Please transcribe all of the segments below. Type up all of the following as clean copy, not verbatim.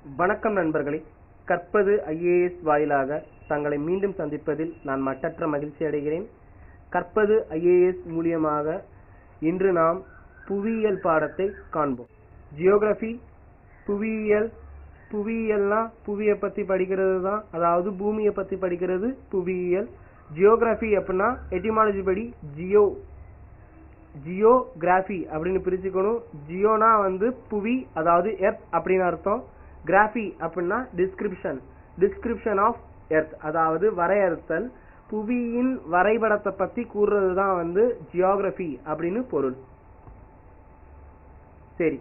வணக்கம் நண்பர்களே. கற்பது IAS வாயிலாக தங்களை மீண்டும் சந்திப்பதில் நான் மட்டற்ற மகிழ்ச்சி அடைகிறேன். கற்பது IAS மூலியமாக இன்று நாம் புவியியல் பாடத்தை காண்போம். ஜியோகிராஃபி, புவியியல்னா புவியை பற்றி படிக்கிறது தான், அதாவது பூமியை பற்றி படிக்கிறது புவியியல். ஜியோகிராஃபி அப்படின்னா எட்டிமாலஜி படி ஜியோகிராஃபி அப்படின்னு பிரிச்சுக்கணும். ஜியோனா புவி, அதாவது எர்த் அப்படின்னு அர்த்தம். கிராஃபி அப்படின்னா டிஸ்கிரிப்ஷன் ஆஃப் எர்த், அதாவது வரையறுத்தல். புவியின் வரைபடத்தை பத்தி கூறுறது தான் ஜியோகிராஃபி அப்படின்னு பொருள். சரி,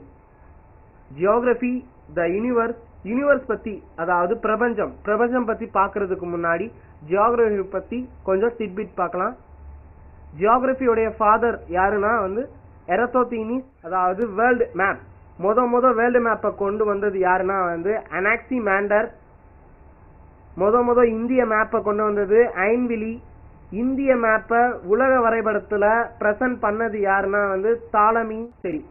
ஜியோகிராஃபி த யூனிவர்ஸ் பத்தி, அதாவது பிரபஞ்சம் பத்தி பார்க்கறதுக்கு முன்னாடி ஜியோகிராஃபி பத்தி கொஞ்சம் டிட்பிட் பார்க்கலாம். ஜியோகிராஃபியோடைய ஃபாதர் யாருன்னா எரத்தோதீனிஸ், அதாவது வேர்ல்டு மேப் முத வேர்ல்டு மேப்பை கொண்டு வந்தது யாருன்னா அனாக்சிமாண்டர். முத இந்திய மேப்பை கொண்டு வந்தது ஐன்விலி. இந்திய மேப்பை உலக வரைபடத்துல பிரசன்ட் பண்ணது யாருன்னா தாலமி. சரி,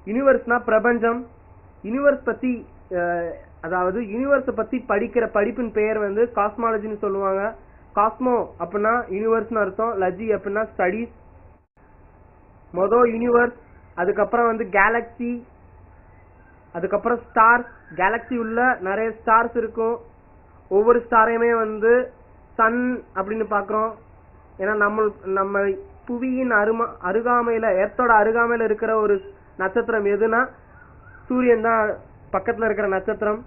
யூனிவர்ஸ்னா பிரபஞ்சம். யூனிவர்ஸ் பத்தி, அதாவது யூனிவர்ஸ் பத்தி படிக்கிற படிப்பின் பெயர் காஸ்மாலஜின்னு சொல்லுவாங்க. காஸ்மோ அப்படின்னா யூனிவர்ஸ்னு அர்த்தம். லஜி அப்படின்னா ஸ்டடீஸ். யூனிவர்ஸ், அதுக்கப்புறம் கேலக்சி, அதுக்கப்புறம் ஸ்டார்ஸ். கேலக்சி உள்ள நிறைய ஸ்டார்ஸ் இருக்கும். ஒவ்வொரு ஸ்டாரையுமே சன் அப்படின்னு பாக்குறோம். ஏன்னா நம்ம புவியின் அருகாமையில, எர்த்தோட அருகாமையில இருக்கிற ஒரு நட்சத்திரம் எதுனா சூரியன் தான். பக்கத்துல இருக்கிற நட்சத்திரம்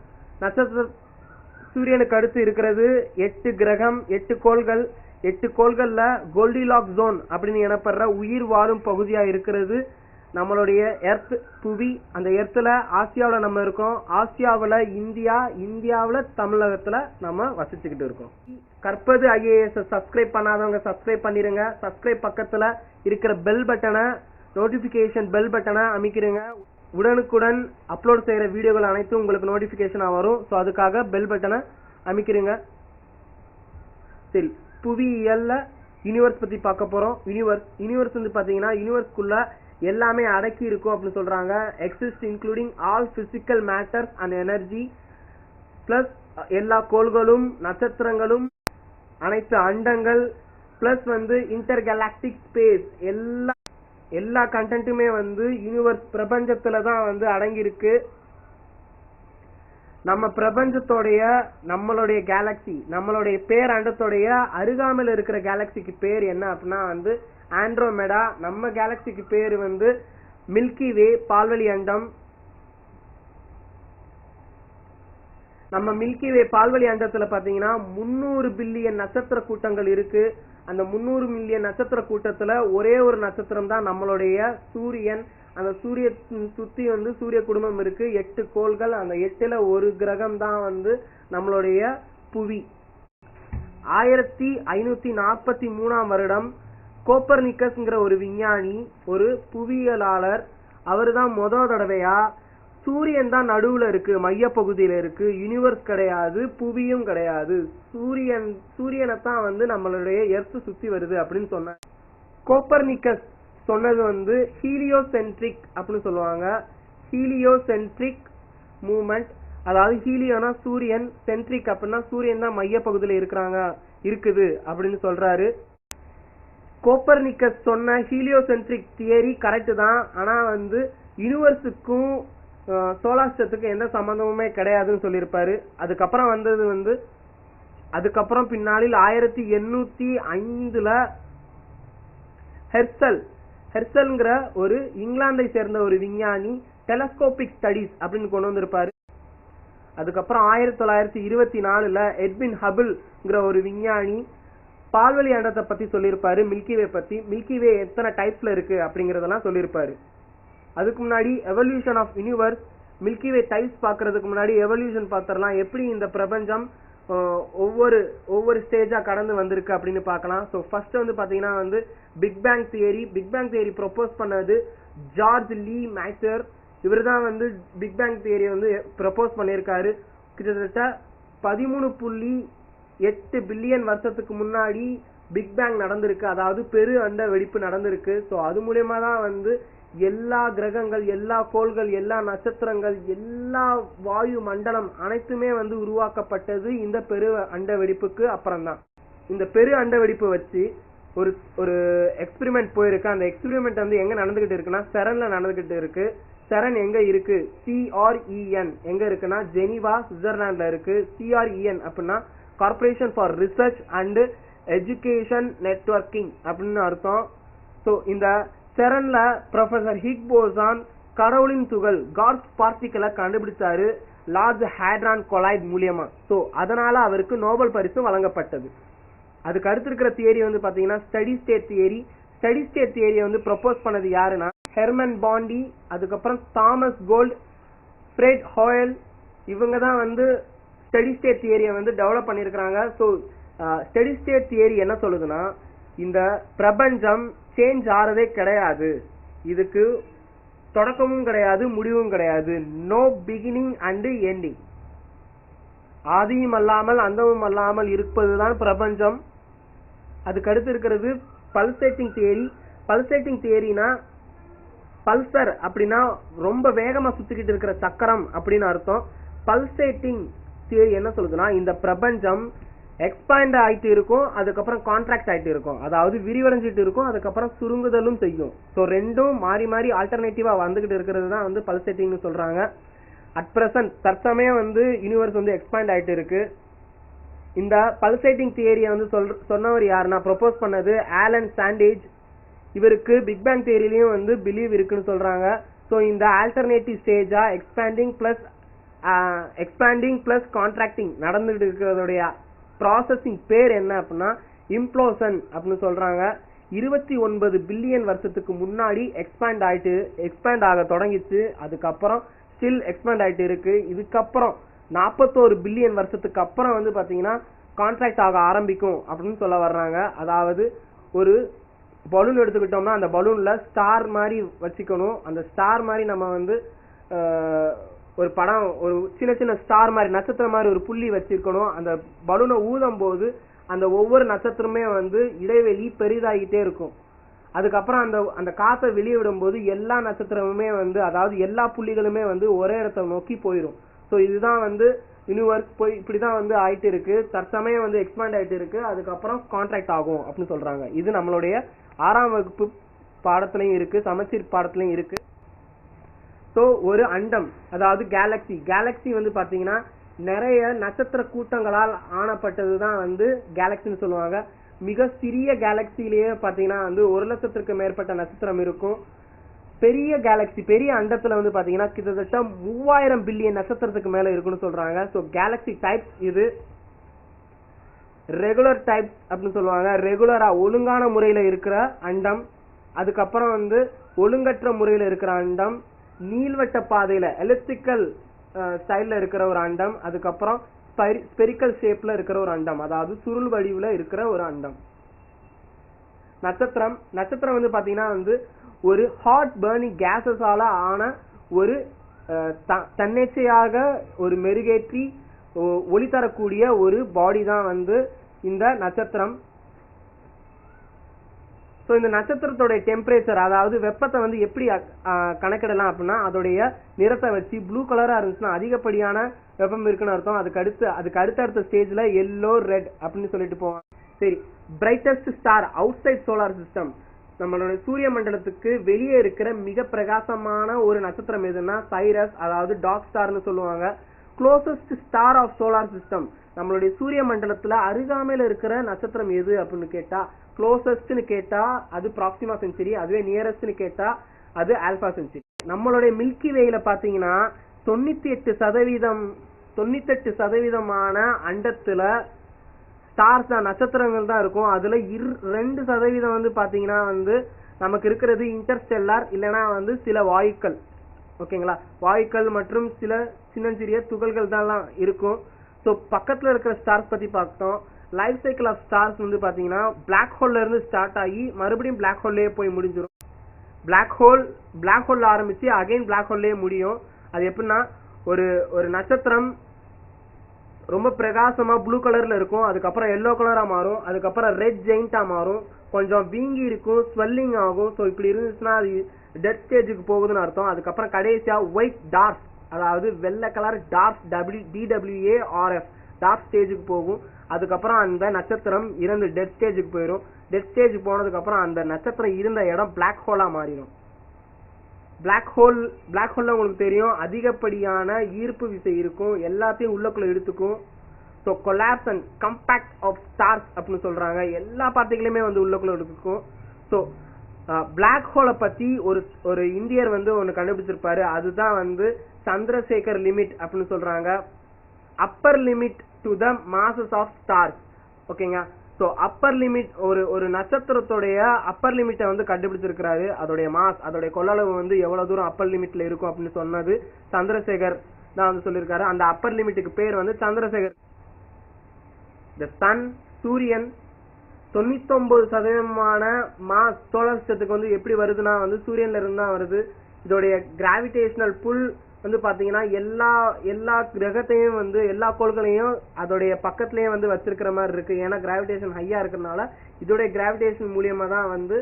சூரியனுக்கு அடுத்து இருக்கிறது 8 கிரகம், 8 கோள்கள். 8 கோள்கள்ல கோல்டிலாக் ஜோன் அப்படின்னு எனப்படுற உயிர் வாழும் பகுதியா இருக்கிறது நம்மளுடைய எர்த், புவி. அந்த எர்த்துல ஆசியாவில் நம்ம இருக்கோம். ஆசியாவில் இந்தியாவில் தமிழகத்துல நம்ம வசிச்சுக்கிட்டு இருக்கோம். கற்பது IAS சப்ஸ்கிரைப் பண்ணாதவங்க சப்ஸ்கிரைப் பண்ணிருங்க. சப்ஸ்கிரைப் பக்கத்துல இருக்கிற பெல் பட்டனை, நோட்டிபிகேஷன் பெல் பட்டனை அமைக்கிறீங்க. உடனுக்குடன் அப்லோட் செய்யற வீடியோகள் அனைத்தும் உங்களுக்கு நோட்டிபிகேஷனா வரும். ஸோ அதுக்காக பெல் பட்டனை அமைக்கிறீங்க. சரி, புவியியல்ல யூனிவர்ஸ் பத்தி பார்க்க போறோம். யூனிவர்ஸ் பாத்தீங்கன்னா யூனிவர்ஸ்குள்ள எல்லாமே அடக்கி இருக்கும் அப்படின்னு சொல்றாங்க. Exist including all physical matters and energy, plus எல்லா கோள்களும், நட்சத்திரங்களும், அனைத்து அண்டங்கள், பிளஸ் இன்டர் கேலாக்டிக் ஸ்பேஸ், எல்லா கண்டென்ட்டுமே யூனிவர்ஸ் பிரபஞ்சத்துல தான் அடங்கி இருக்கு. நம்ம பிரபஞ்சத்தோடைய, நம்மளுடைய கேலக்சி, நம்மளுடைய பேரண்டத்தோடைய அருகாமையில் இருக்கிற கேலக்சிக்கு பேர் என்ன அப்படின்னா ஆண்ட்ரோமெடா. நம்ம கேலக்சிக்கு பேர் மில்கி வே, பால்வெளி அண்டம். நம்ம மில்கி வே பால்வெளி அண்டத்துல பாத்தீங்கன்னா 300 பில்லியன் நட்சத்திர கூட்டங்கள் இருக்கு. அந்த 300 மில்லியன் நட்சத்திர கூட்டத்துல ஒரே ஒரு நட்சத்திரம் தான் நம்மளுடைய சூரியன். அந்த சூரிய சுத்தி சூரிய குடும்பம் இருக்கு. 8 கோள்கள். அந்த 8ல ஒரு கிரகம் தான் நம்மளுடைய புவி. 1543ஆம் வருடம் கோப்பர்னிக்கஸ்ங்கிற ஒரு விஞ்ஞானி, ஒரு புவியியலாளர், அவரு தான் தடவையா சூரியன் தான் நடுவுல இருக்கு, மைய பகுதியில இருக்கு, யூனிவர்ஸ் கிடையாது, புவியும் கிடையாது, சூரியனை தான் நம்மளுடைய எர்த் சுத்தி வருது அப்படின்னு சொன்னார். கோப்பர்னிக்கஸ் சொன்னது ஹீலியோசென்ட்ரிக் அப்படின்னு சொல்லுவாங்க. ஹீலியோசென்ட்ரிக் மூவ்மெண்ட், அதாவது ஹீலியோனா சூரியன், சென்ட்ரிக் அப்படின்னா சூரியன் தான் மைய பகுதியில இருக்குது அப்படின்னு சொல்றாரு. கோப்பர்னிக்கஸ் சொன்ன ஹீலியோசென்ட்ரிக் தியரி கரெக்ட் தான். ஆனா யூனிவர்ஸுக்கும் சோலார் சிஸ்டத்துக்கும் எந்த சம்பந்தமுமே கிடையாதுன்னு சொல்லியிருப்பாரு. அதுக்கப்புறம் அதுக்கப்புறம் பின்னாளில் 1805ல ஹெர்சல்ங்கிற ஒரு இங்கிலாந்தை சேர்ந்த ஒரு விஞ்ஞானி டெலஸ்கோபிக் ஸ்டடீஸ் அப்படின்னு கொண்டு வந்திருப்பாரு. அதுக்கப்புறம் 1924ல எட்வின் ஹபிள்ங்கிற ஒரு விஞ்ஞானி பால்வெளி அண்டத்தை பத்தி சொல்லியிருப்பாரு, மில்கிவே பத்தி. மில்கிவே எத்தனை டைப்ஸ்ல இருக்கு அப்படிங்கறதெல்லாம் சொல்லியிருப்பாரு. அதுக்கு முன்னாடி evolution of universe, milky way types பாக்குறதுக்கு முன்னாடி எவல்யூஷன் பாத்திரலாம். எப்படி இந்த பிரபஞ்சம் ஒவ்வொரு ஸ்டேஜா கடந்து வந்திருக்கு அப்படின்னு பார்க்கலாம். ஸோ ஃபர்ஸ்ட் பாத்தீங்கன்னா பிக் பேங் தியரி ப்ரொபோஸ் பண்ணது ஜார்ஜ் லீ மேட்டர். இவர் தான் பிக் பேங் தியரி ப்ரொபோஸ் பண்ணியிருக்காரு. கிட்டத்தட்ட 13.8 பில்லியன் வருஷத்துக்கு முன்னாடி பிக் பேங் நடந்திருக்கு, அதாவது பெரு அண்ட வெடிப்பு நடந்திருக்கு. ஸோ அது மூலியமா தான் எல்லா கிரகங்கள், எல்லா கோள்கள், எல்லா நட்சத்திரங்கள், எல்லா வாயு மண்டலம் அனைத்துமே வந்து உருவாக்கப்பட்டது இந்த பெரு அண்ட வெடிப்புக்கு அப்புறம் தான். இந்த பெரு அண்ட வெடிப்பு வச்சு ஒரு ஒரு எக்ஸ்பெரிமெண்ட் போயிருக்கு. அந்த எக்ஸ்பெரிமெண்ட் வந்து எங்க நடந்துகிட்டு இருக்குன்னா செரன்ல நடந்துகிட்டு இருக்கு. செரன் எங்க இருக்கு? CREN எங்க இருக்குன்னா ஜெனீவா, சுவிட்சர்லாந்துல இருக்கு. CREN அப்படின்னா corporation for research and education networking அப்படின்னு அர்த்தம். ஸோ இந்த செரன்ல ப்ரொஃபசர் ஹிக் போசான் கடவுளின் துகள் காட்ஸ் பார்ட்டிகளை கண்டுபிடிச்சாரு லார்ஜ் ஹேட்ரான் கொலைட் மூலியமா. ஸோ அதனால அவருக்கு நோபல் பரிசு வழங்கப்பட்டது. அதுக்கு அடுத்து இருக்கிற தியரி வந்து பாத்தீங்கன்னா study state theory. Study state தியரியை வந்து ப்ரொபோஸ் பண்ணது யாருன்னா ஹெர்மன் பாண்டி, அதுக்கப்புறம் தாமஸ் கோல்ட், ஃப்ரெட் ஹோயல். இவங்க தான் வந்து ஸ்டடி ஸ்டேட் தியரியை வந்து டெவலப் பண்ணியிருக்கிறாங்க. ஸோ ஸ்டடி ஸ்டேட் தியரி என்ன சொல்லுதுன்னா இந்த பிரபஞ்சம் சேஞ்ச் ஆறதே கிடையாது, இதுக்கு தொடக்கமும் கிடையாது, முடிவும் கிடையாது. No beginning and ending. ஆதியும் அல்லாமல் அந்தமும் அல்லாமல் இருப்பதுதான் பிரபஞ்சம். அதுக்கு அடுத்து இருக்கிறது பல்சேட்டிங் தியரி. பல்சேட்டிங் தியரினா பல்சர் அப்படின்னா ரொம்ப வேகமா சுத்திக்கிட்டு இருக்கிற சக்கரம் அப்படின்னு அர்த்தம். பல்சேட்டிங் தியரி என்ன சொல்லுதுன்னா இந்த பிரபஞ்சம் எக்ஸ்பேண்ட் ஆயிட்டு இருக்கும், அதுக்கப்புறம் கான்ட்ராக்ட் ஆயிட்டு இருக்கும், அதாவது விரிவடைஞ்சிட்டு இருக்கும், அதுக்கப்புறம் சுருங்குதலும் செய்யும். ஸோ ரெண்டும் மாறி மாறி ஆல்டர்னேட்டிவா வந்துகிட்டு இருக்கிறது தான் வந்து பல்சேட்டிங்னு சொல்றாங்க. அட் பிரசன்ட் தற்சமயம் வந்து யூனிவர்ஸ் வந்து எக்ஸ்பேண்ட் ஆயிட்டு இருக்கு. இந்த பல்சேட்டிங் தியரியை வந்து சொன்னவர் யாருன்னா ப்ரொபோஸ் பண்ணது ஆலன் சாண்டேஜ். இவருக்கு பிக் பேங் தியரிலையும் வந்து பிலீவ் இருக்குன்னு சொல்றாங்க. ஸோ இந்த ஆல்டர்னேட்டிவ் ஸ்டேஜா எக்ஸ்பேண்டிங் பிளஸ் கான்ட்ராக்டிங் நடந்துட்டு இருக்கிறதுடைய ப்ராசஸிங் பேர் என்ன அப்படின்னா இம்ப்ளோஷன் அப்படின்னு சொல்றாங்க. 29 பில்லியன் வருஷத்துக்கு முன்னாடி எக்ஸ்பேண்ட் ஆக தொடங்கிச்சு. அதுக்கப்புறம் ஸ்டில் எக்ஸ்பேண்ட் ஆயிட்டு இருக்கு. இதுக்கப்புறம் 41 பில்லியன் வருஷத்துக்கு அப்புறம் வந்து பாத்தீங்கன்னா கான்ட்ராக்ட் ஆக ஆரம்பிக்கும் அப்படின்னு சொல்ல வர்றாங்க. அதாவது ஒரு பலூன் எடுத்துக்கிட்டோம்னா அந்த பலூன்ல ஸ்டார் மாதிரி வச்சுக்கணும். அந்த ஸ்டார் மாதிரி நம்ம வந்து ஒரு படம், ஒரு சின்ன சின்ன ஸ்டார் மாதிரி நட்சத்திரம் மாதிரி ஒரு புள்ளி வச்சிருக்கணும். அந்த பலூனை ஊதும் போது அந்த ஒவ்வொரு நட்சத்திரமே வந்து இடைவெளி பெரிதாகிட்டே இருக்கும். அதுக்கப்புறம் அந்த காற்றை வெளியே விடும் போது எல்லா நட்சத்திரமுமே வந்து, அதாவது எல்லா புள்ளிகளுமே வந்து ஒரே இடத்தை நோக்கி போயிடும். ஸோ இதுதான் வந்து யூனிவர்ஸ் போய் இப்படிதான் வந்து ஆயிட்டு இருக்கு. தற்சமயம் வந்து எக்ஸ்பேண்ட் ஆயிட்டு இருக்கு, அதுக்கப்புறம் கான்ட்ராக்ட் ஆகும் அப்படின்னு சொல்றாங்க. இது நம்மளுடைய 6ஆம் வகுப்பு பாடத்திலையும் இருக்கு, சமச்சீர் பாடத்திலையும் இருக்கு. ஸோ ஒரு அண்டம், அதாவது கேலக்சி வந்து பாத்தீங்கன்னா நிறைய நட்சத்திர கூட்டங்களால் ஆனப்பட்டதுதான் வந்து கேலக்சின்னு சொல்லுவாங்க. மிக சிறிய கேலக்சிலேயே பாத்தீங்கன்னா வந்து 1,00,000க்கு மேற்பட்ட நட்சத்திரம் இருக்கும். பெரிய கேலக்சி, பெரிய அண்டத்துல வந்து பாத்தீங்கன்னா கிட்டத்தட்ட 3000 பில்லியன் நட்சத்திரத்துக்கு மேல இருக்குன்னு சொல்றாங்க. ஸோ கேலக்சி டைப்ஸ் இது ரெகுலர் டைப் அப்படின்னு சொல்லுவாங்க. ரெகுலரா ஒழுங்கான முறையில இருக்கிற அண்டம், அதுக்கப்புறம் வந்து ஒழுங்கற்ற முறையில இருக்கிற அண்டம், நீள்வட்ட பாதையில எலிப்டிக்கல் ஸ்டைல்ல இருக்கிற ஒரு அண்டம், அதுக்கப்புறம் ஸ்பெரிக்கல் ஷேப்ல இருக்கிற ஒரு அண்டம், அதாவது சுருள் வடிவுல இருக்கிற ஒரு அண்டம். நட்சத்திரம் வந்து பாத்தீங்கன்னா வந்து ஒரு ஹாட் பர்னிங் கேஸஸால ஆன ஒரு தன்னிச்சையாக ஒரு மெருகேற்றி ஒளி தரக்கூடிய ஒரு பாடி தான் வந்து இந்த நட்சத்திரம். ஸோ இந்த நட்சத்திரத்தோடைய டெம்பரேச்சர், அதாவது வெப்பத்தை வந்து எப்படி கணக்கிடலாம் அப்படின்னா அதோடைய நிறத்தை வச்சு ப்ளூ கலரா இருந்துச்சுன்னா அதிகப்படியான வெப்பம் இருக்குன்னு அர்த்தம். அதுக்கு அடுத்த ஸ்டேஜ்ல எல்லோ, ரெட் அப்படின்னு சொல்லிட்டு போவாங்க. சரி, brightest star outside solar system, நம்மளோட சூரிய மண்டலத்துக்கு வெளியே இருக்கிற மிக பிரகாசமான ஒரு நட்சத்திரம் எதுன்னா சைரஸ், அதாவது டார்க் ஸ்டார்னு சொல்லுவாங்க. Closest star of solar system, நம்மளுடைய சூரிய மண்டலத்துல அருகாமையில இருக்கிற நட்சத்திரம் எது அப்படின்னு கேட்டா க்ளோசஸ்ட்னு கேட்டா அது ப்ராக்சிமா சென்சுரி, அதுவே நியரஸ்ட்னு கேட்டா அது ஆல்பா சென்சுரி. நம்மளுடைய மில்கி வேல பாத்தீங்கன்னா 98% அண்டத்துல ஸ்டார்ஸ் தான், நட்சத்திரங்கள் தான் இருக்கும். அதுல 2% வந்து பாத்தீங்கன்னா வந்து நமக்கு இருக்கிறது இன்டர்ஸ்டெல்லார், இல்லைன்னா வந்து சில வாயுக்கள். ஓகேங்களா, வாயுக்கள் மற்றும் சில சின்னஞ்சிறிய துகள்கள் தான் இருக்கும். ஸோ பக்கத்துல இருக்கிற ஸ்டார்ஸ் பத்தி பார்த்தோம். லைஃப் சைக்கிள் ஆஃப் ஸ்டார்ஸ் வந்து பாத்தீங்கன்னா பிளாக் ஹோல்ல இருந்து ஸ்டார்ட் ஆகி மறுபடியும் பிளாக் ஹோல்லேயே போய் முடிஞ்சிடும். பிளாக் ஹோல்ல ஆரம்பிச்சு அகைன் பிளாக் ஹோல்லேயே முடியும். அது எப்படின்னா ஒரு நட்சத்திரம் ரொம்ப பிரகாசமா ப்ளூ கலர்ல இருக்கும், அதுக்கப்புறம் எல்லோ கலரா மாறும், அதுக்கப்புறம் ரெட் ஜெயிண்டா மாறும், கொஞ்சம் வீங்கி இருக்கும், ஸ்வெல்லிங் ஆகும். ஸோ இப்படி இருந்துச்சுன்னா அது டெத் ஸ்டேஜுக்கு போகுதுன்னு அர்த்தம். அதுக்கப்புறம் கடைசியா ஒயிட் டார்க், அதாவது வெள்ளை கலர் டார்க், DWARF டார்க் ஸ்டேஜுக்கு போகும். அதுக்கப்புறம் அந்த நட்சத்திரம் இறந்து டெத் ஸ்டேஜுக்கு போயிடும். டெத் ஸ்டேஜ் போனதுக்கு அப்புறம் அந்த நட்சத்திரம் இருந்த இடம் பிளாக் ஹோலா மாறிடும். பிளாக் ஹோல்ல உங்களுக்கு தெரியும், அதிகப்படியான ஈர்ப்பு விசை இருக்கும், எல்லாத்தையும் உள்ளக்குள்ள எடுத்துக்கும். So collapse and compact of stars அப்படின்னு சொல்றாங்க. எல்லா பார்ட்டிகளையுமே வந்து உள்ளக்குள்ள எடுத்துக்கும். ஸோ பிளாக் ஹோலை பத்தி ஒரு இந்தியர் வந்து ஒன்று கண்டுபிடிச்சிருப்பாரு. அதுதான் வந்து சந்திரசேகர் லிமிட் அப்படின்னு சொல்றாங்க. Upper limit to the masses of stars. ஓகேங்க. ஸோ அப்பர் லிமிட், ஒரு நட்சத்திரத்துடைய அப்பர் லிமிட்டை வந்து கண்டுபிடிச்சிருக்கிறாரு. அதோடைய மாஸ், அதோடைய கொள்ளளவு வந்து எவ்வளவு தூரம் அப்பர் லிமிட்ல இருக்கும் அப்படின்னு சொன்னது சந்திரசேகர் தான் வந்து சொல்லியிருக்காரு. அந்த அப்பர் லிமிட்டுக்கு பேர் வந்து சந்திரசேகர். இந்த சன், சூரியன் 99% மாஸ் சோலார் சிஸ்டத்துக்கு வந்து எப்படி வருதுன்னா வந்து சூரியன்ல இருந்து தான் வருது. இதோடைய கிராவிடேஷனல் புல் வந்து பாத்தீங்கன்னா எல்லா கிரகத்தையும் வந்து எல்லா கோள்களையும் அதோடைய பக்கத்திலேயே வந்து வச்சிருக்கிற மாதிரி இருக்கு. ஏன்னா கிராவிடேஷன் ஹையா இருக்கிறதுனால இதோடைய கிராவிடேஷன் மூலியமா தான் வந்து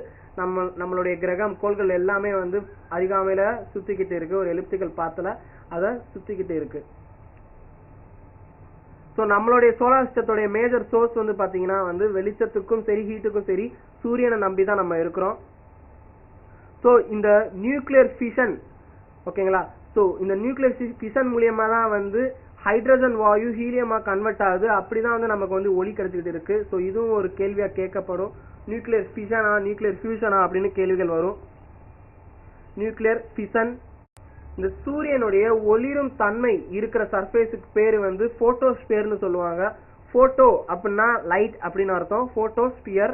நம்மளுடைய கிரகம் கோள்கள் எல்லாமே வந்து அருகாமையில சுத்திக்கிட்டு இருக்கு. ஒரு எலிப்டிக்கல் பாத்துல அதை சுத்திக்கிட்டு இருக்கு. ஸோ நம்மளுடைய சோலார் சிஸ்டத்தோடைய மேஜர் சோர்ஸ் வந்து பாத்தீங்கன்னா வந்து வெளிச்சத்துக்கும் சரி ஹீட்டுக்கும் சரி சூரியனை நம்பி தான் நம்ம இருக்கிறோம். ஸோ இந்த நியூக்ளியர் ஃபிஷன், ஓகேங்களா, ஸோ இந்த நியூக்ளியர் ஃபிஷன் மூலியமா தான் வந்து ஹைட்ரஜன் வாயு ஹீலியமா கன்வெர்ட் ஆகுது. அப்படிதான் வந்து நமக்கு வந்து ஒளி கிடைச்சிக்கிட்டு இருக்கு. ஸோ இதுவும் ஒரு கேள்வியா கேட்கப்படும். நியூக்ளியர் ஃபிஷனா நியூக்ளியர் ஃபியூஷனா அப்படின்னு கேள்விகள் வரும். நியூக்ளியர் ஃபிஷன், இந்த சூரியனுடைய ஒளிரும் தன்மை இருக்கிற சர்ஃபேஸுக்கு பேரு வந்து போட்டோஸ்பியர்னு சொல்லுவாங்க. போட்டோ அப்படின்னா லைட் அப்படின்னு அர்த்தம். போட்டோஸ்பியர்.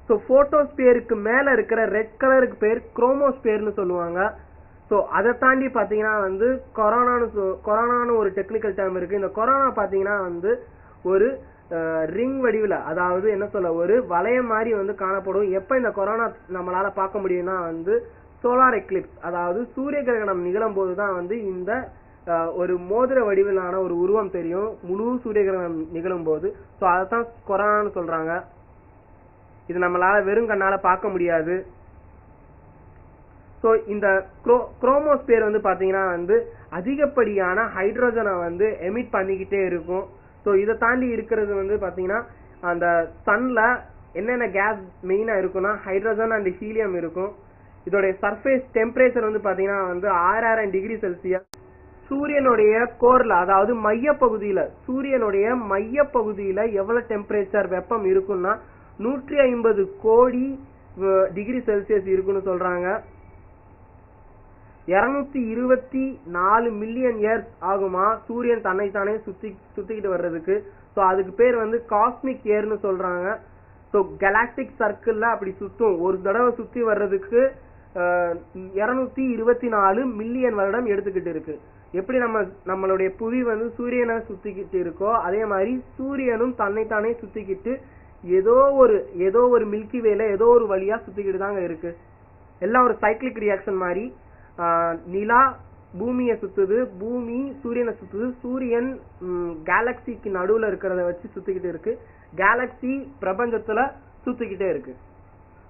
ஸோ போட்டோஸ்பியருக்கு மேல இருக்கிற ரெட் கலருக்கு பேர் குரோமோஸ்பியர்னு சொல்லுவாங்க. ஸோ அதை தாண்டி பாத்தீங்கன்னா வந்து கொரோனான்னு ஒரு டெக்னிக்கல் டேர்ம் இருக்கு. இந்த கொரோனா பாத்தீங்கன்னா வந்து ஒரு ரிங் வடிவில், அதாவது என்ன சொல்ல, ஒரு வளையம் மாதிரி வந்து காணப்படும். எப்ப இந்த கொரோனா நம்மளால பார்க்க முடியும்னா வந்து சோலார் எக்லிப்ஸ், அதாவது சூரிய கிரகணம் நிகழும் போதுதான் வந்து இந்த ஒரு மோதிர வடிவிலான ஒரு உருவம் தெரியும் முழு சூரிய கிரகணம் நிகழும் போது. ஸோ அதைத்தான் கொரோனான்னு சொல்றாங்க. இது நம்மளால வெறும் கண்ணால பார்க்க முடியாது. ஸோ இந்த குரோமோஸ்பியர் வந்து பாத்தீங்கன்னா வந்து அதிகப்படியான ஹைட்ரோஜனை வந்து எமிட் பண்ணிக்கிட்டே இருக்கும். ஸோ இதை தாண்டி இருக்கிறது வந்து பாத்தீங்கன்னா அந்த சன்ல என்னென்ன கேஸ் மெயினா இருக்குன்னா ஹைட்ரோஜன் அண்ட் ஹீலியம் இருக்கும். இதோடைய சர்ஃபேஸ் டெம்பரேச்சர் வந்து பாத்தீங்கன்னா வந்து 6000 டிகிரி செல்சியஸ். சூரியனுடைய கோர்ல, அதாவது சூரியனுடைய மைய பகுதியில எவ்வளவு டெம்பரேச்சர் வெப்பம் இருக்குன்னா 150 கோடி டிகிரி செல்சியஸ் இருக்குன்னு சொல்றாங்க. 224 மில்லியன் இயர்ஸ் ஆகுமா சூரியன் தன்னைத்தானே சுத்திக்கிட்டு வர்றதுக்கு. ஸோ அதுக்கு பேர் வந்து காஸ்மிக் இயர்னு சொல்றாங்க. ஸோ கெலாக்டிக் சர்க்கிள்ல அப்படி சுத்தும், ஒரு தடவை சுத்தி வர்றதுக்கு 224 மில்லியன் வருடம் எடுத்துக்கிட்டு இருக்கு. எப்படி நம்மளுடைய புவி வந்து சூரியனை சுத்திக்கிட்டு இருக்கோ அதே மாதிரி சூரியனும் தன்னைத்தானே சுத்திக்கிட்டு ஏதோ ஒரு மில்கி வேல ஏதோ ஒரு வழியா சுத்திக்கிட்டு தாங்க இருக்கு. எல்லாம் ஒரு சைக்கிளிக் ரியாக்ஷன் மாதிரி. நிலா பூமியை சுத்துது, பூமி சூரியனை சுத்துது, சூரியன் கேலக்சிக்கு நடுவுல இருக்கிறத வச்சு சுத்திக்கிட்டு இருக்கு, கேலக்சி பிரபஞ்சத்துல சுத்திக்கிட்டே இருக்கு.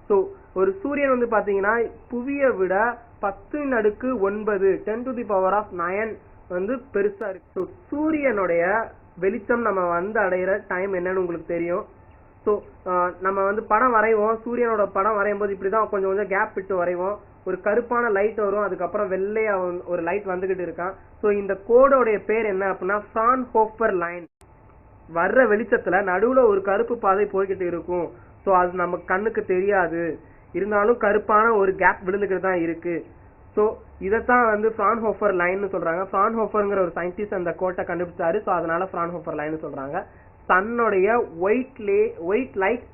ஸோ ஒரு சூரியன் வந்து பாத்தீங்கன்னா புவியை விட 10⁹ 10⁻⁹ வந்து பெருசா இருக்கு. ஸோ சூரியனுடைய வெளிச்சம் நம்ம வந்து அடையிற டைம் என்னன்னு உங்களுக்கு தெரியும். ஸோ நம்ம வந்து படம் வரைவோம், சூரியனோட படம் வரையும் போது இப்படிதான் கொஞ்சம் கொஞ்சம் கேப் விட்டு வரைவோம். ஒரு கருப்பான லைட் வரும், அதுக்கப்புறம் வெள்ளையா ஒரு லைட் வந்துகிட்டு இருக்கான். ஸோ இந்த கோடோடைய பேர் என்ன அப்படின்னா ஃப்ரான்ஹோஃபர் லைன். வர்ற வெளிச்சத்துல நடுவுல ஒரு கருப்பு பாதை போய்கிட்டு இருக்கும். ஸோ அது நம்ம கண்ணுக்கு தெரியாது, இருந்தாலும் கருப்பான ஒரு கேப் விழுந்துகிட்டு தான் இருக்கு. ஸோ இதைத்தான் வந்து ஃப்ரான்ஹோஃபர் லைன் சொல்றாங்க. ஃப்ரான்ஹோஃபர்ங்கிற ஒரு சயின்டிஸ்ட் அந்த கோட்டை கண்டுபிடிச்சாரு. ஸோ அதனால ஃப்ரான்ஹோஃபர் லைன் சொல்றாங்க. சன்னுடைய white light